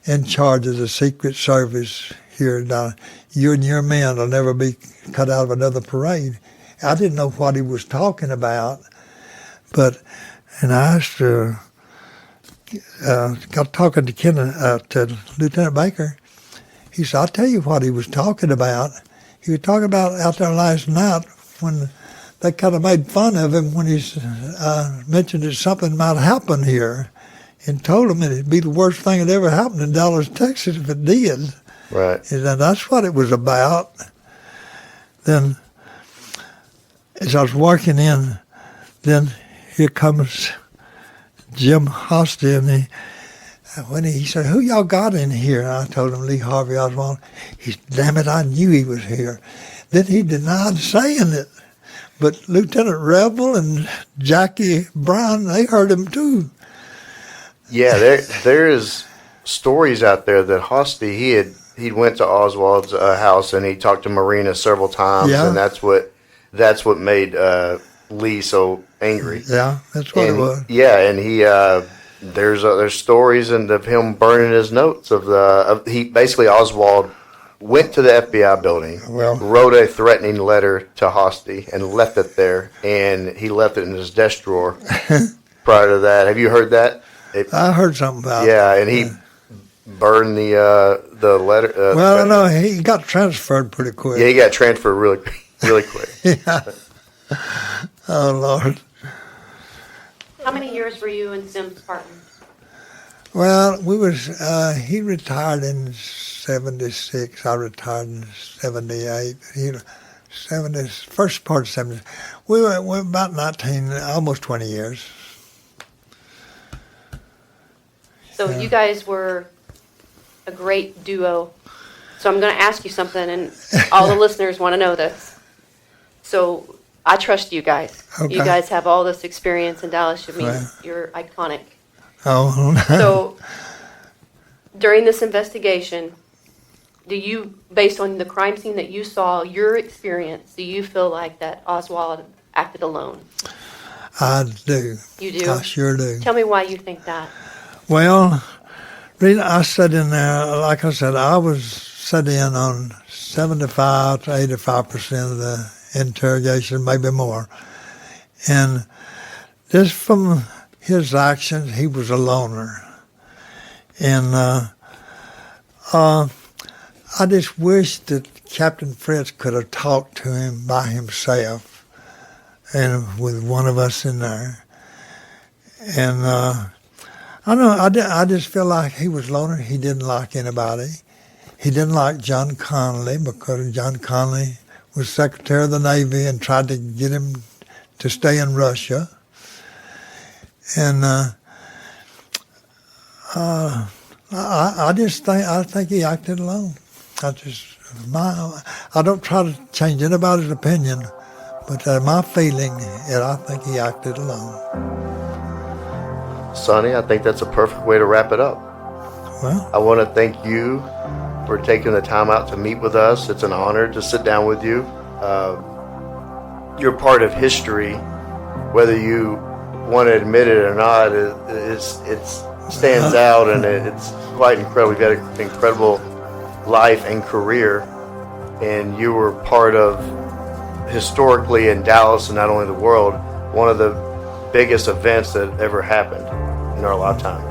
in charge of the Secret Service here, now, you and your men will never be cut out of another parade. I didn't know what he was talking about, and I asked got talking to Lieutenant Baker. He said, I'll tell you what he was talking about. He was talking about out there last night when they kind of made fun of him when he mentioned that something might happen here, and told him it'd be the worst thing that ever happened in Dallas, Texas if it did. Right. And that's what it was about. Then, as I was walking in, then here comes Jim Hosty, and when he said, who y'all got in here? And I told him, Lee Harvey Oswald. He said, damn it, I knew he was here. Then he denied saying it. But Lieutenant Rebel and Jackie Brown, they heard him too. Yeah, there is stories out there that Hosty, he went to Oswald's house and he talked to Marina several times, Yeah. and that's what made Lee so angry. Yeah, that's what it was. Yeah, and he there's stories of him burning his notes he basically Oswald went to the FBI building, wrote a threatening letter to Hosty and left it there, and he left it in his desk drawer. Prior to that, have you heard that? I heard something about it. Yeah, and he burned the letter. Well, no, he got transferred pretty quick. Yeah, he got transferred really quick. Yeah. Oh, Lord. How many years were you in Sims Spartan? Well, he retired in 76. I retired in 78. First part of 70. We were about 19, almost 20 years. So you guys were a great duo. So I'm going to ask you something, and all the listeners want to know this. So I trust you guys. Okay. You guys have all this experience in Dallas. I mean, Right. you're iconic. Oh. So during this investigation, based on the crime scene that you saw, your experience, do you feel like that Oswald acted alone? I do. You do? I sure do. Tell me why you think that. Well, I sat in there, like I said, I was sat in on 75 to 85% of the interrogation, maybe more. And just from his actions, he was a loner. And I just wish that Captain Fritz could have talked to him by himself and with one of us in there. And I don't know, I just feel like he was loner. He didn't like anybody. He didn't like John Connally because John Connally was Secretary of the Navy and tried to get him to stay in Russia. And I think he acted alone. I don't try to change anybody's opinion, but my feeling is I think he acted alone. Sonny, I think that's a perfect way to wrap it up. Well, I want to thank you for taking the time out to meet with us. It's an honor to sit down with you. You're part of history, whether you want to admit it or not. It stands out, and it's quite incredible. You've had an incredible life and career, and you were part of, historically in Dallas and not only the world, one of the biggest events that ever happened in our lifetime.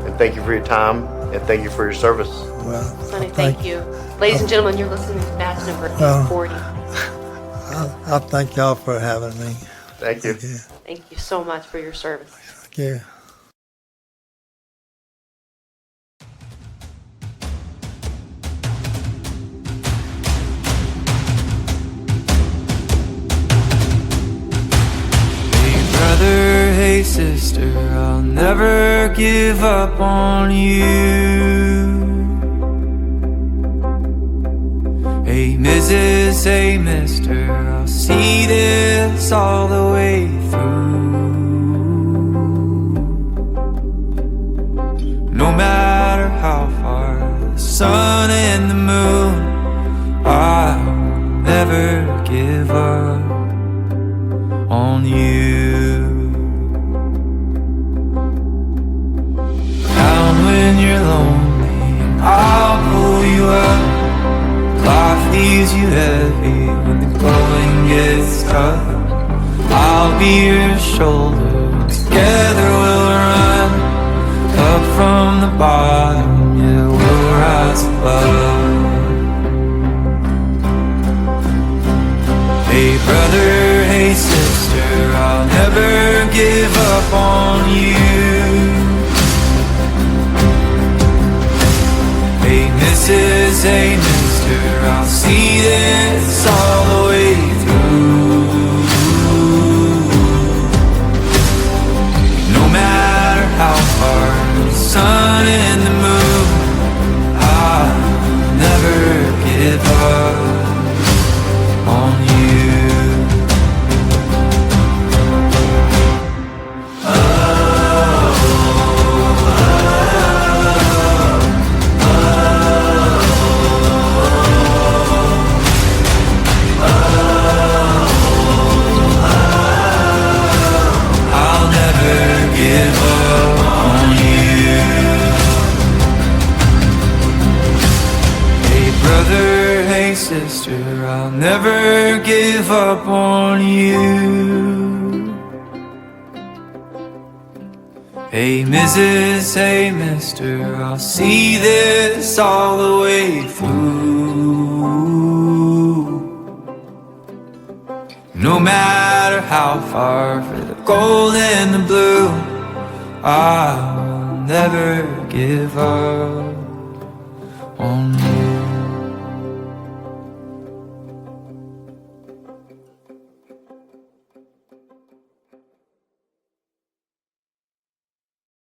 And thank you for your time, and thank you for your service. well, Sonny, thank you. Ladies and gentlemen, you're listening to Batch number 840. I thank y'all for having me. Thank you. Thank you so much for your service. Thank you. Hey sister, I'll never give up on you. Hey Mrs., hey mister, I'll see this all the way through. No matter how far the sun and the moon, I'll never give up on you. When you're lonely, I'll pull you up. Life leaves you heavy when the going gets tough. I'll be your shoulder, together we'll run. Up from the bottom, yeah, we'll rise above. Hey brother, hey sister, I'll never give up on you. Hey Mrs., hey mister, I'll see this all the way through. No matter how far the sun and the moon, I'll never give up on you. Give up on you. Hey brother, hey sister, I'll never give up on you. Hey Mrs., hey mister, I'll see this all the way through. No matter how far, for the gold and the blue, I'll never give up on you.